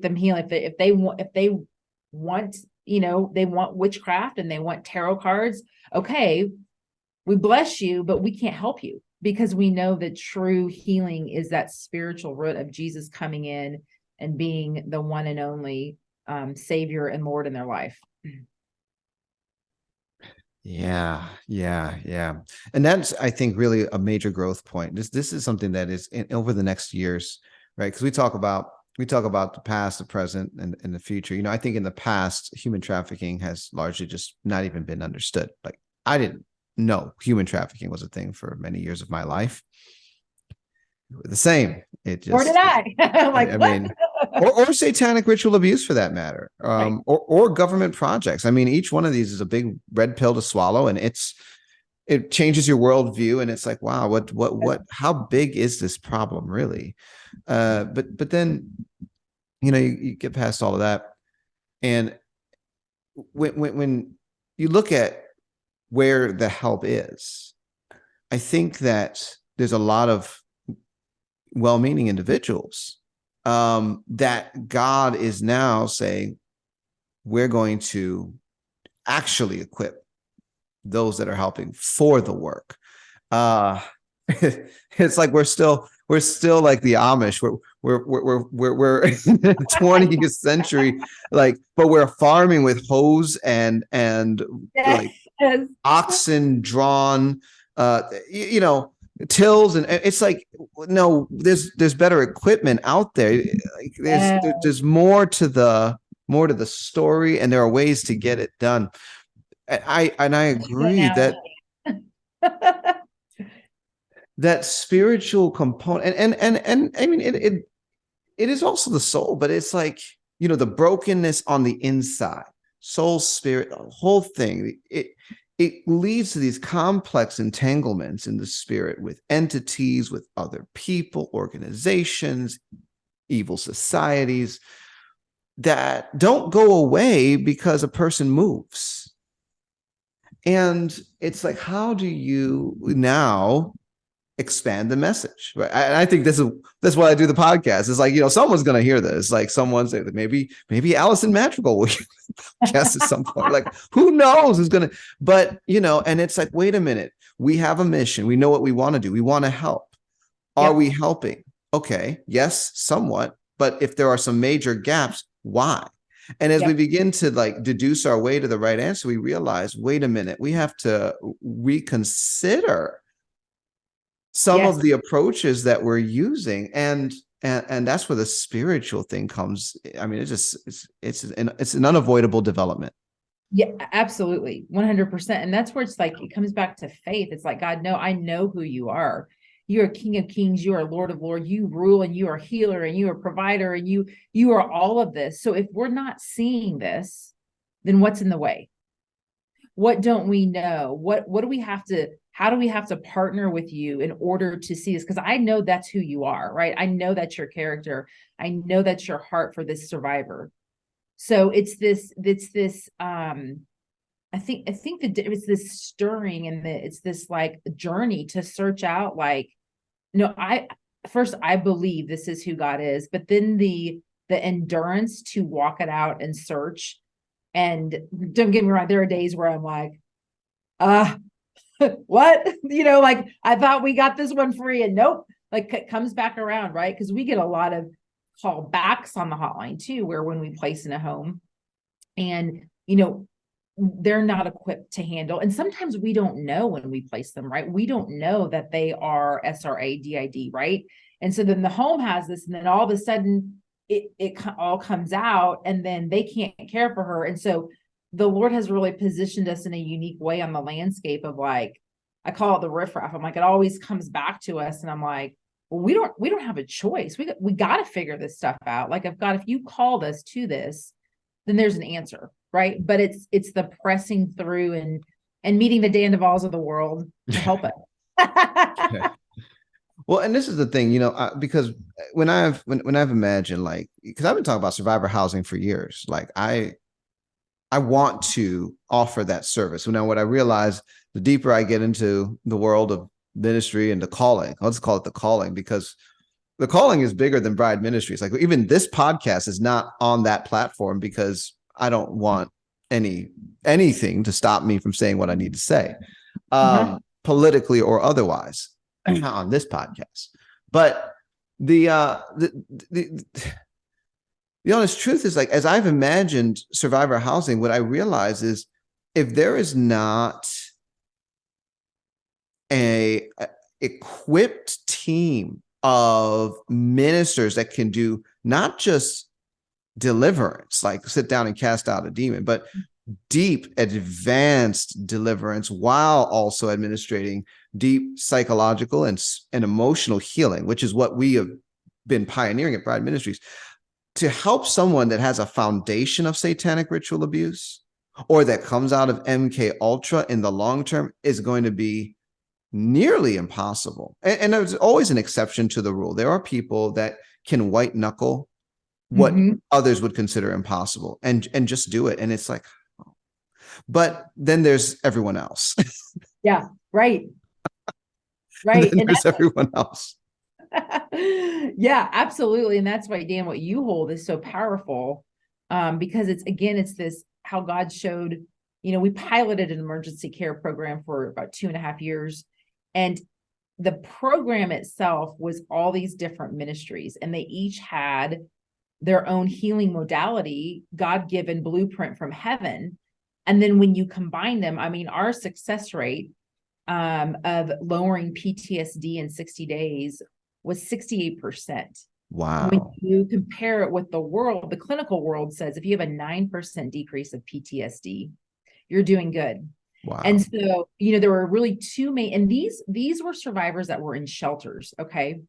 them healing if they want, they want witchcraft and they want tarot cards. Okay, we bless you, but we can't help you, because we know that true healing is that spiritual root of Jesus coming in and being the one and only Savior and Lord in their life. Yeah. And that's, I think, really a major growth point. This is something that is over the next years, right? Because we talk about the past, the present, and the future. I think in the past, human trafficking has largely just not even been understood. Like, I didn't know human trafficking was a thing for many years of my life. The same. It just, or did I? I mean, or satanic ritual abuse for that matter, Right. or government projects. I mean, each one of these is a big red pill to swallow, and it changes your worldview, and it's like, wow, how big is this problem really? But then, you get past all of that, and when you look at where the help is, I think that there's a lot of well-meaning individuals that God is now saying, we're going to actually equip those that are helping for the work. It's like we're still like the Amish. We're in the 20th century, like, but we're farming with hoes and like oxen drawn, tills, and it's like, no, there's better equipment out there. Like, there's more to the story, and there are ways to get it done. And I agree that spiritual component, and I mean, it is also the soul, but it's like, the brokenness on the inside, soul, spirit, the whole thing. It leads to these complex entanglements in the spirit with entities, with other people, organizations, evil societies that don't go away because a person moves. And it's like, how do you now expand the message, right? I think that's why I do the podcast. It's like, someone's going to hear this. Like, someone say that maybe Alison Madrigal will guess at some point. Like, who knows who's going to? But and it's like, wait a minute. We have a mission. We know what we want to do. We want to help. Are we helping? Okay, yes, somewhat. But if there are some major gaps, why? And as we begin to deduce our way to the right answer, we realize, wait a minute, we have to reconsider some of the approaches that we're using, and that's where the spiritual thing comes. I mean, it's an unavoidable development. Yeah, absolutely. 100%. And that's where it's like, it comes back to faith. It's like, God, no, I know who you are. You're King of Kings. You are Lord of Lords. You rule, and you are healer, and you are provider, and you are all of this. So if we're not seeing this, then what's in the way? What don't we know? What do we have to, how do we have to partner with you in order to see this? Because I know that's who you are, right? I know that's your character. I know that's your heart for this survivor. So it's this I think that it's this stirring, and it's this like journey to search out, like, I believe this is who God is, but then the endurance to walk it out and search. And don't get me wrong, there are days where I'm like, what? Like, I thought we got this one free, and nope, like, it comes back around, right? Because we get a lot of callbacks on the hotline too, where when we place in a home and, they're not equipped to handle. And sometimes we don't know when we place them, right? We don't know that they are SRA DID, right? And so then the home has this, and then all of a sudden it all comes out, and then they can't care for her. And so the Lord has really positioned us in a unique way on the landscape of, like, I call it the riffraff. I'm like, it always comes back to us. And I'm like, well, we don't have a choice. We got to figure this stuff out. Like, if you called us to this, then there's an answer, right? But it's the pressing through and meeting the Dan Duvals of the world to help us. Okay. Well, and this is the thing, because when I've imagined, like, because I've been talking about survivor housing for years, like, I I want to offer that service. Now, what I realize, the deeper I get into the world of ministry and the calling, let's call it the calling, because the calling is bigger than Bride Ministries. Like even this podcast is not on that platform because I don't want anything to stop me from saying what I need to say, politically or otherwise, on this podcast. But the honest truth is, like, as I've imagined survivor housing, what I realize is if there is not a equipped team of ministers that can do not just deliverance, like sit down and cast out a demon, but deep advanced deliverance while also administrating deep psychological and emotional healing, which is what we have been pioneering at Bride Ministries, to help someone that has a foundation of satanic ritual abuse or that comes out of MK Ultra in the long term is going to be nearly impossible. And there's always an exception to the rule. There are people that can white knuckle what others would consider impossible and just do it. And it's like, oh. But then there's everyone else. Yeah, right. Right. And there's everyone else. Yeah, absolutely. And that's why, Dan, what you hold is so powerful, because it's this, how God showed, we piloted an emergency care program for about 2.5 years. And the program itself was all these different ministries, and they each had their own healing modality, God-given blueprint from heaven. And then when you combine them, I mean, our success rate of lowering PTSD in 60 days was 68%. Wow. When you compare it with the world, the clinical world says if you have a 9% decrease of PTSD, you're doing good. Wow. And so, there were really two main, and these were survivors that were in shelters. Okay.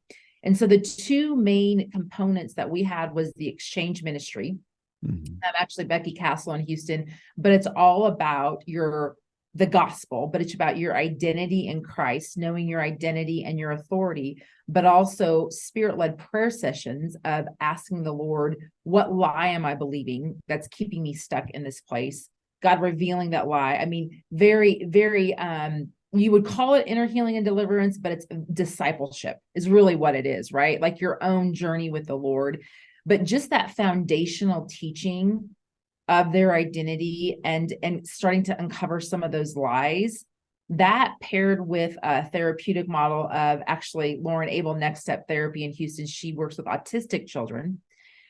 And so the two main components that we had was the exchange ministry. I'm actually Becky Castle in Houston, but it's all about the gospel, but it's about your identity in Christ, knowing your identity and your authority, but also spirit-led prayer sessions of asking the Lord, what lie am I believing that's keeping me stuck in this place? God revealing that lie. I mean, very, very, you would call it inner healing and deliverance, but it's discipleship is really what it is, right? Like your own journey with the Lord, but just that foundational teaching of their identity and starting to uncover some of those lies, that paired with a therapeutic model of actually Lauren Abel Next Step Therapy in Houston. She works with autistic children,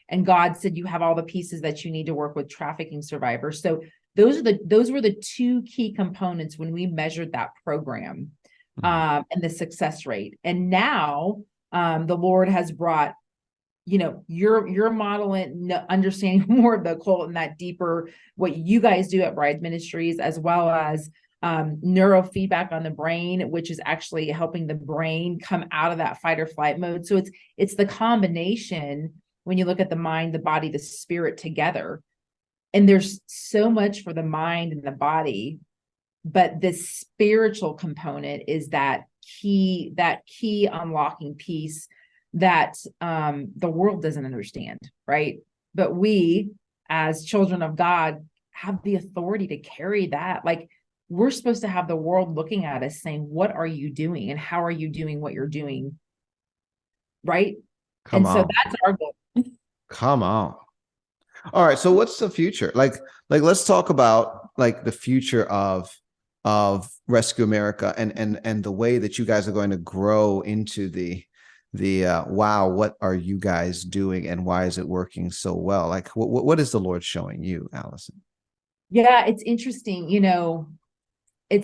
and God said, you have all the pieces that you need to work with trafficking survivors. So those were the two key components when we measured that program, and the success rate. And now the Lord has brought, your model and understanding more of the occult and that deeper, what you guys do at Bride Ministries, as well as neurofeedback on the brain, which is actually helping the brain come out of that fight or flight mode. So it's the combination when you look at the mind, the body, the spirit together. And there's so much for the mind and the body, but the spiritual component is that key unlocking piece that the world doesn't understand, right? But we, as children of God, have the authority to carry that. Like, we're supposed to have the world looking at us saying, what are you doing? And how are you doing what you're doing? Right? So that's our goal. Come on. All right. So what's the future? Like let's talk about like the future of Rescue America and the way that you guys are going to grow into the wow, what are you guys doing and why is it working so well? Like what is the Lord showing you, Allison? Yeah, it's interesting. We're a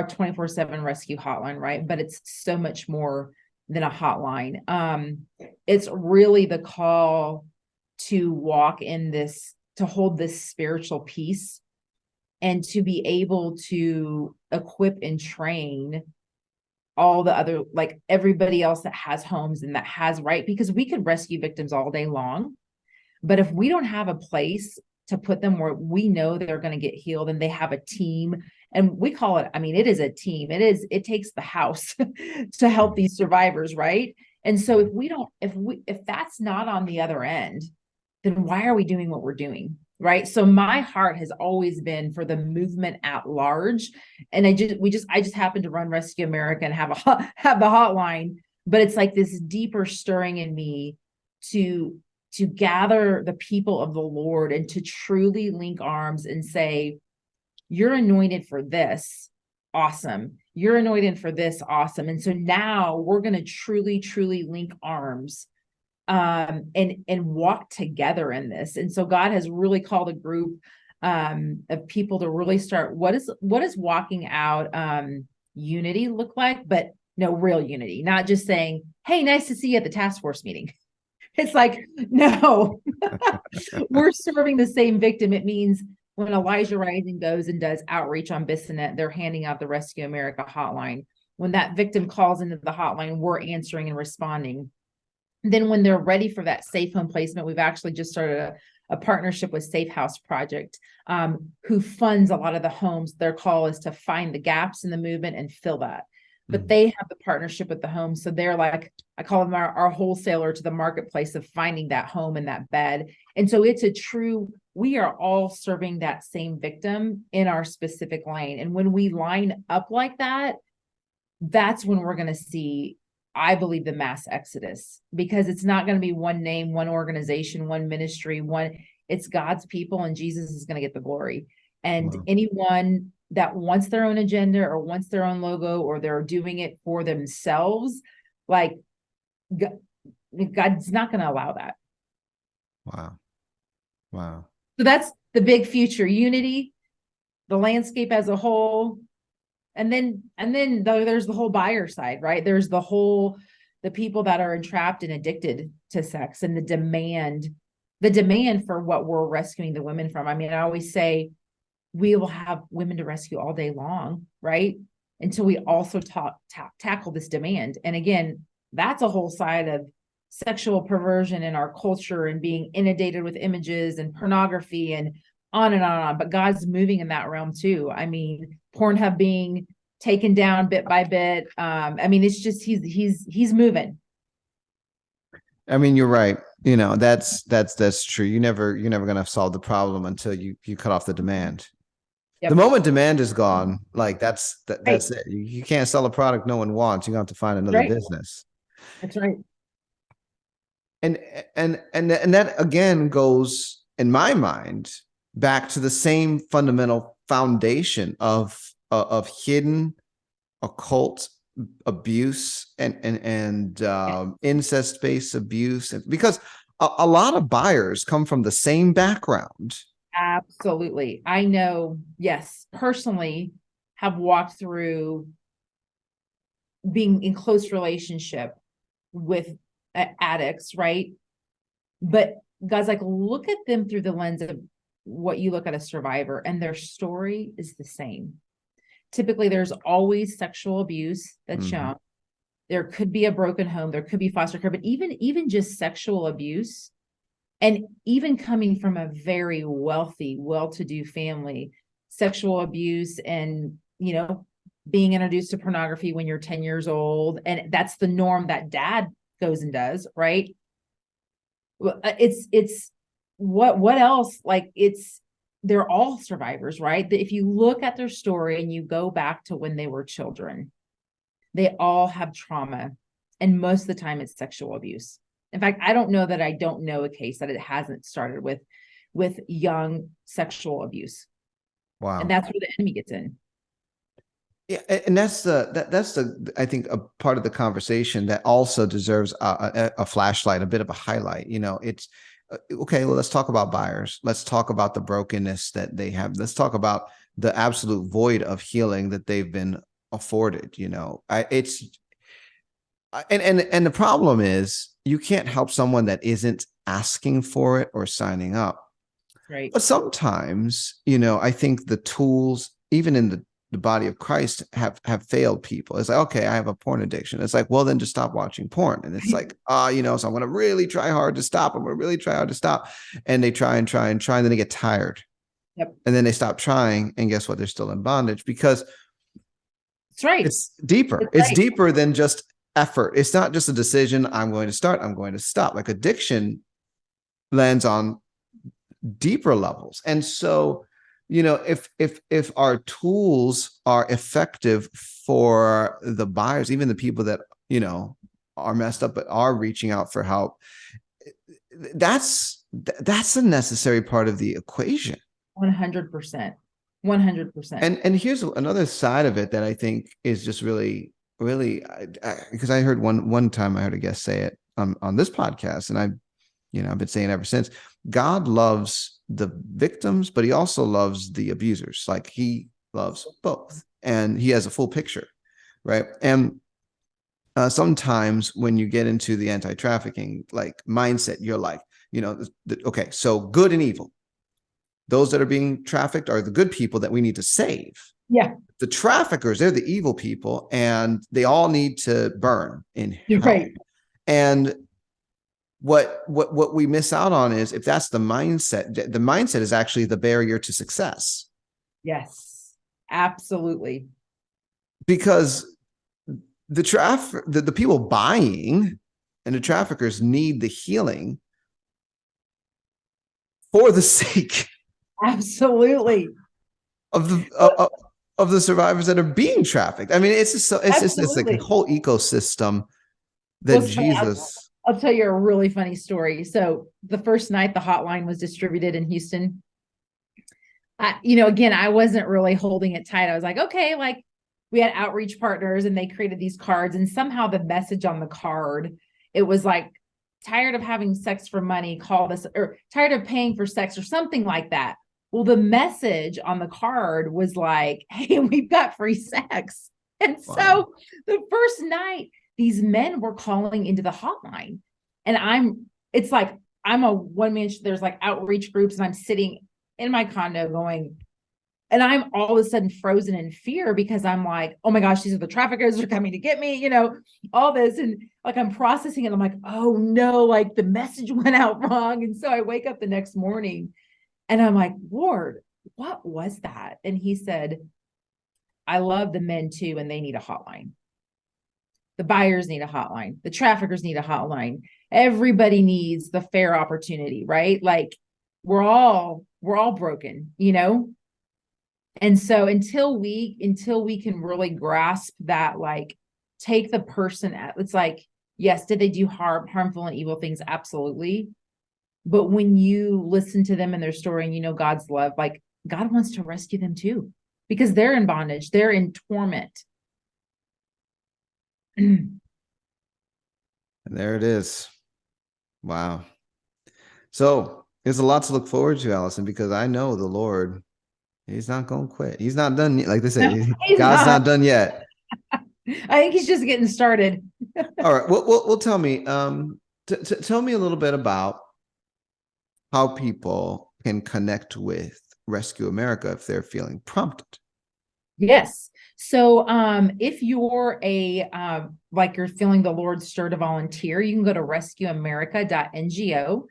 24/7 rescue hotline, right? But it's so much more than a hotline. It's really the call to walk in this, to hold this spiritual peace, and to be able to equip and train all the other, like everybody else that has homes and that has, right? Because we could rescue victims all day long, but if we don't have a place to put them where we know they're going to get healed and they have a team, and we call it, I mean, it is a team. It takes the house to help these survivors, right? And so if that's not on the other end, then why are we doing what we're doing? right? So my heart has always been for the movement at large. And I just happen to run Rescue America and have the hotline, but it's like this deeper stirring in me to gather the people of the Lord and to truly link arms and say, you're anointed for this. Awesome. You're anointed for this. Awesome. And so now we're going to truly link arms and walk together in this. And so God has really called a group of people to really start, what is walking out unity look like, but no, real unity, not just saying, hey, nice to see you at the task force meeting. It's like, no, we're serving the same victim. It means when Elijah Rising goes and does outreach on Bissonnette, they're handing out the Rescue America hotline. When that victim calls into the hotline, we're answering and responding. Then when they're ready for that safe home placement, we've actually just started a partnership with Safe House Project, who funds a lot of the homes. Their call is to find the gaps in the movement and fill that. But they have the partnership with the home. So they're like, I call them our wholesaler to the marketplace of finding that home and that bed. And so it's a true, we are all serving that same victim in our specific lane. And when we line up like that, that's when we're going to see, I believe, the mass exodus, because it's not going to be one name, one organization, one ministry, it's God's people, and Jesus is going to get the glory. And anyone that wants their own agenda or wants their own logo, or they're doing it for themselves, like God's not going to allow that. Wow. So that's the big future: unity, the landscape as a whole. And then there's the whole buyer side, right? There's the people that are entrapped and addicted to sex, and the demand for what we're rescuing the women from. I mean, I always say we will have women to rescue all day long, right? Until we also tackle this demand. And again, that's a whole side of sexual perversion in our culture and being inundated with images and pornography and on and on and on. But God's moving in that realm too. I mean, Pornhub being taken down bit by bit. I mean, it's just, he's moving. I mean, you're right. You know, that's true. You're never going to solve the problem until you cut off the demand. Yep. The moment demand is gone, like that's it. You can't sell a product no one wants. You're going to have to find another business. That's right. And that again goes, in my mind, back to the same fundamental foundation of hidden occult abuse and incest-based abuse, because a lot of buyers come from the same background. Absolutely. I know, yes, personally have walked through being in close relationship with addicts, right? But God's like, look at them through the lens of what you look at a survivor, and their story is the same. Typically, there's always sexual abuse that's young. There could be a broken home. There could be foster care, but even just sexual abuse, and even coming from a very wealthy, well-to-do family, sexual abuse and, being introduced to pornography when you're 10 years old. And that's the norm that dad goes and does, right? It's what else? Like they're all survivors, right? If you look at their story and you go back to when they were children, they all have trauma. And most of the time it's sexual abuse. In fact, I don't know a case that it hasn't started with young sexual abuse. Wow. And that's where the enemy gets in. Yeah, and that's the I think a part of the conversation that also deserves a flashlight, a bit of a highlight. It's okay. Well, let's talk about buyers. Let's talk about the brokenness that they have. Let's talk about the absolute void of healing that they've been afforded. And the problem is you can't help someone that isn't asking for it or signing up. Right. But sometimes, I think the tools, even in the body of Christ, have failed people. It's like, okay, I have a porn addiction. It's like, well, then just stop watching porn. And it's like, so I'm going to really try hard to stop. I'm going to really try hard to stop. And they try and try and try, and then they get tired. Yep. And then they stop trying. And guess what? They're still in bondage, because that's right. It's deeper. It's deeper than just effort. It's not just a decision. I'm going to start. I'm going to stop. Like addiction lands on deeper levels. And so, if our tools are effective for the buyers, even the people that, are messed up but are reaching out for help, that's a necessary part of the equation. 100%. 100%. And here's another side of it that I think is just really, really, because I heard one time I heard a guest say it on this podcast, and I've been saying ever since. God loves the victims, but he also loves the abusers. Like, he loves both, and he has a full picture, right? And sometimes when you get into the anti-trafficking mindset, you're like, okay, so good and evil. Those that are being trafficked are the good people that we need to save. Yeah. The traffickers, they're the evil people, and they all need to burn in hell. Right. And what we miss out on is, if that's the mindset is actually the barrier to success. Yes, absolutely. Because the people buying and the traffickers need the healing for the sake, absolutely, of the survivors that are being trafficked. I mean, it's like a whole ecosystem that Jesus. I'll tell you a really funny story. So the first night the hotline was distributed in Houston, again, I wasn't really holding it tight. I was like, okay, we had outreach partners and they created these cards, and somehow the message on the card, it was like, tired of having sex for money, call this, or tired of paying for sex, or something like that. Well, the message on the card was like, hey, we've got free sex. And wow. So the first night, these men were calling into the hotline, and I'm a one-man, there's outreach groups, and I'm sitting in my condo going, and I'm all of a sudden frozen in fear, because I'm like, oh my gosh, these are the traffickers, they're coming to get me, all this. And I'm processing it. I'm like, oh no, the message went out wrong. And so I wake up the next morning and I'm like, Lord, what was that? And he said, I love the men too, and they need a hotline. The buyers need a hotline. The traffickers need a hotline. Everybody needs the fair opportunity, right? We're all broken, And so until we can really grasp that, take the person at, it's yes, did they do harmful and evil things? Absolutely. But when you listen to them and their story, and God's love, God wants to rescue them too, because they're in bondage, they're in torment. And there it is. Wow. So there's a lot to look forward to, Allison, because I know the Lord, he's not going to quit. He's not done yet. Like they say, no, God's not done yet. I think he's just getting started. All right. Well, tell me, tell me a little bit about how people can connect with Rescue America if they're feeling prompted. Yes. So if you're you're feeling the Lord stir to volunteer, you can go to rescueamerica.ngo.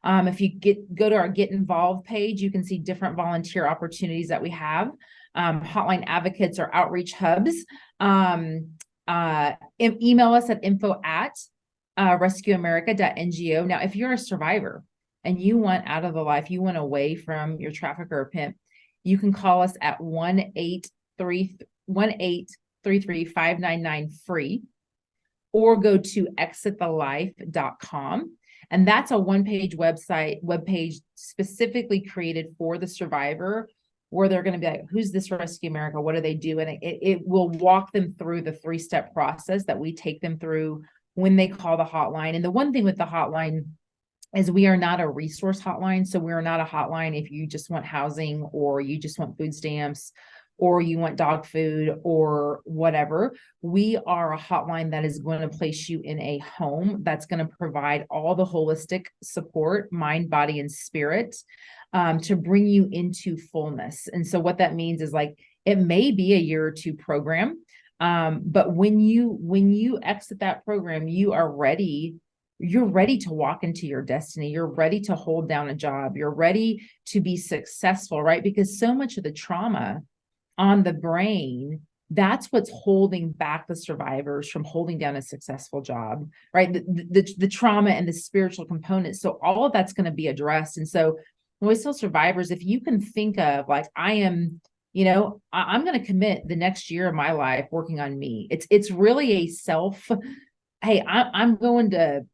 If you go to our Get Involved page, you can see different volunteer opportunities that we have. Hotline advocates or outreach hubs. Email us at info@rescueamerica.ngo. Now, if you're a survivor and you want out of the life, you want away from your trafficker or pimp, you can call us at 1-833-599-FREE, or go to exitthelife.com. And that's a one-page webpage specifically created for the survivor, where they're going to be like, who's this Rescue America? What do they do? And it will walk them through the 3-step process that we take them through when they call the hotline. And the one thing with the hotline is we are not a resource hotline. So we're not a hotline if you just want housing, or you just want food stamps, or you want dog food, or whatever. We are a hotline that is going to place you in a home that's going to provide all the holistic support, mind, body, and spirit, to bring you into fullness. And so what that means is it may be a year or two program, but when you exit that program, you're ready to walk into your destiny. You're ready to hold down a job. You're ready to be successful, right? Because so much of the trauma on the brain, that's what's holding back the survivors from holding down a successful job, right? The trauma and the spiritual components. So all of that's going to be addressed. And so we always tell survivors, if you can think of like, I am, I'm going to commit the next year of my life working on me. It's really a self, hey, I'm going to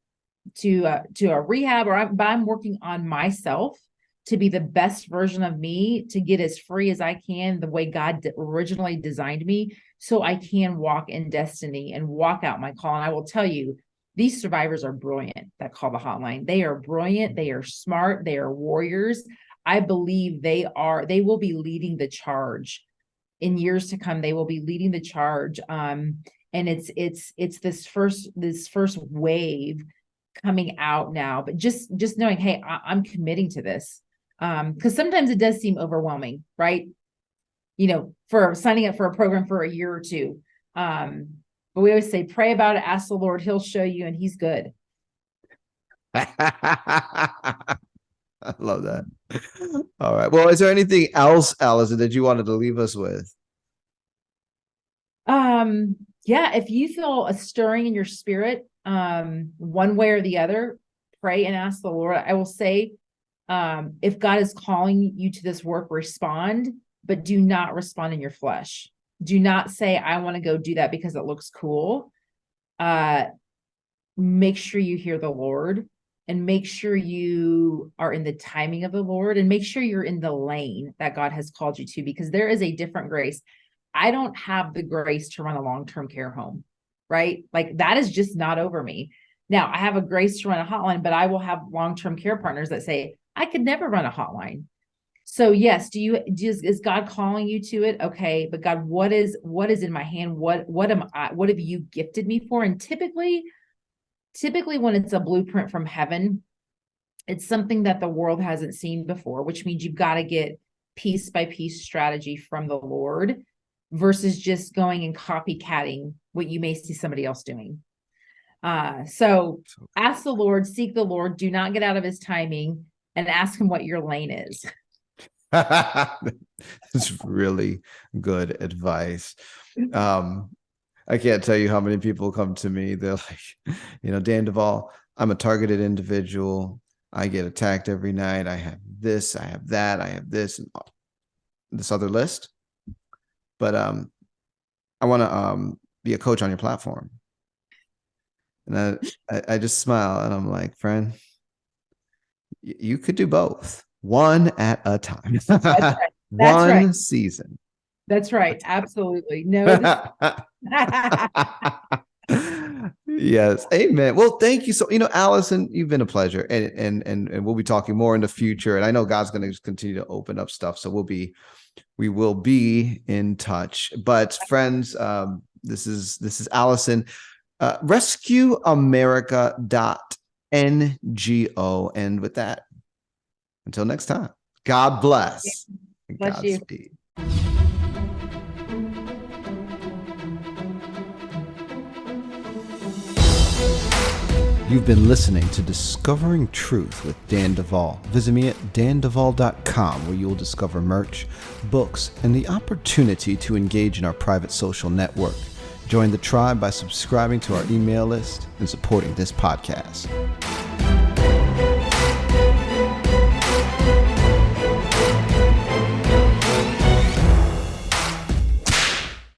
a rehab, or I'm working on myself to be the best version of me, to get as free as I can, the way God originally designed me, so I can walk in destiny and walk out my call. And I will tell you, these survivors are brilliant that call the hotline. They are brilliant. They are smart. They are warriors. I believe they will be leading the charge in years to come. They will be leading the charge. And it's this first wave coming out now, but just knowing, hey, I'm committing to this. Because sometimes it does seem overwhelming, right? For signing up for a program for a year or two. But we always say, pray about it, ask the Lord, he'll show you, and he's good. I love that. All right. Well, is there anything else, Allison, that you wanted to leave us with? Yeah, if you feel a stirring in your spirit, one way or the other, pray and ask the Lord. I will say, if God is calling you to this work, respond, but do not respond in your flesh. Do not say, I want to go do that because it looks cool. Make sure you hear the Lord, and make sure you are in the timing of the Lord, and make sure you're in the lane that God has called you to, because there is a different grace. I don't have the grace to run a long-term care home, right? Like, that is just not over me. Now, I have a grace to run a hotline, but I will have long-term care partners that say, I could never run a hotline. So yes, is God calling you to it? Okay, but God, what is in my hand? What have you gifted me for? And typically when it's a blueprint from heaven, it's something that the world hasn't seen before, which means you've got to get piece by piece strategy from the Lord versus just going and copycatting what you may see somebody else doing. So ask the Lord, seek the Lord, do not get out of his timing, and ask him what your lane is. That's really good advice. I can't tell you how many people come to me. They're like, Dan Duval, I'm a targeted individual. I get attacked every night. I have this, I have that, I have this, and this other list. But I want to be a coach on your platform. And I just smile, and I'm like, friend, you could do both, one at a time. That's right. That's one season. That's right. Absolutely. No. Yes. Amen. Well, thank you. So, Allison, you've been a pleasure, and we'll be talking more in the future. And I know God's going to continue to open up stuff. So we will be in touch. But friends, this is Allison, rescueamerica.ngo. And with that, until next time, God bless. Bless you. Godspeed. You've been listening to Discovering Truth with Dan Duval. Visit me at danduval.com, where you will discover merch, books, and the opportunity to engage in our private social network. Join the tribe by subscribing to our email list and supporting this podcast.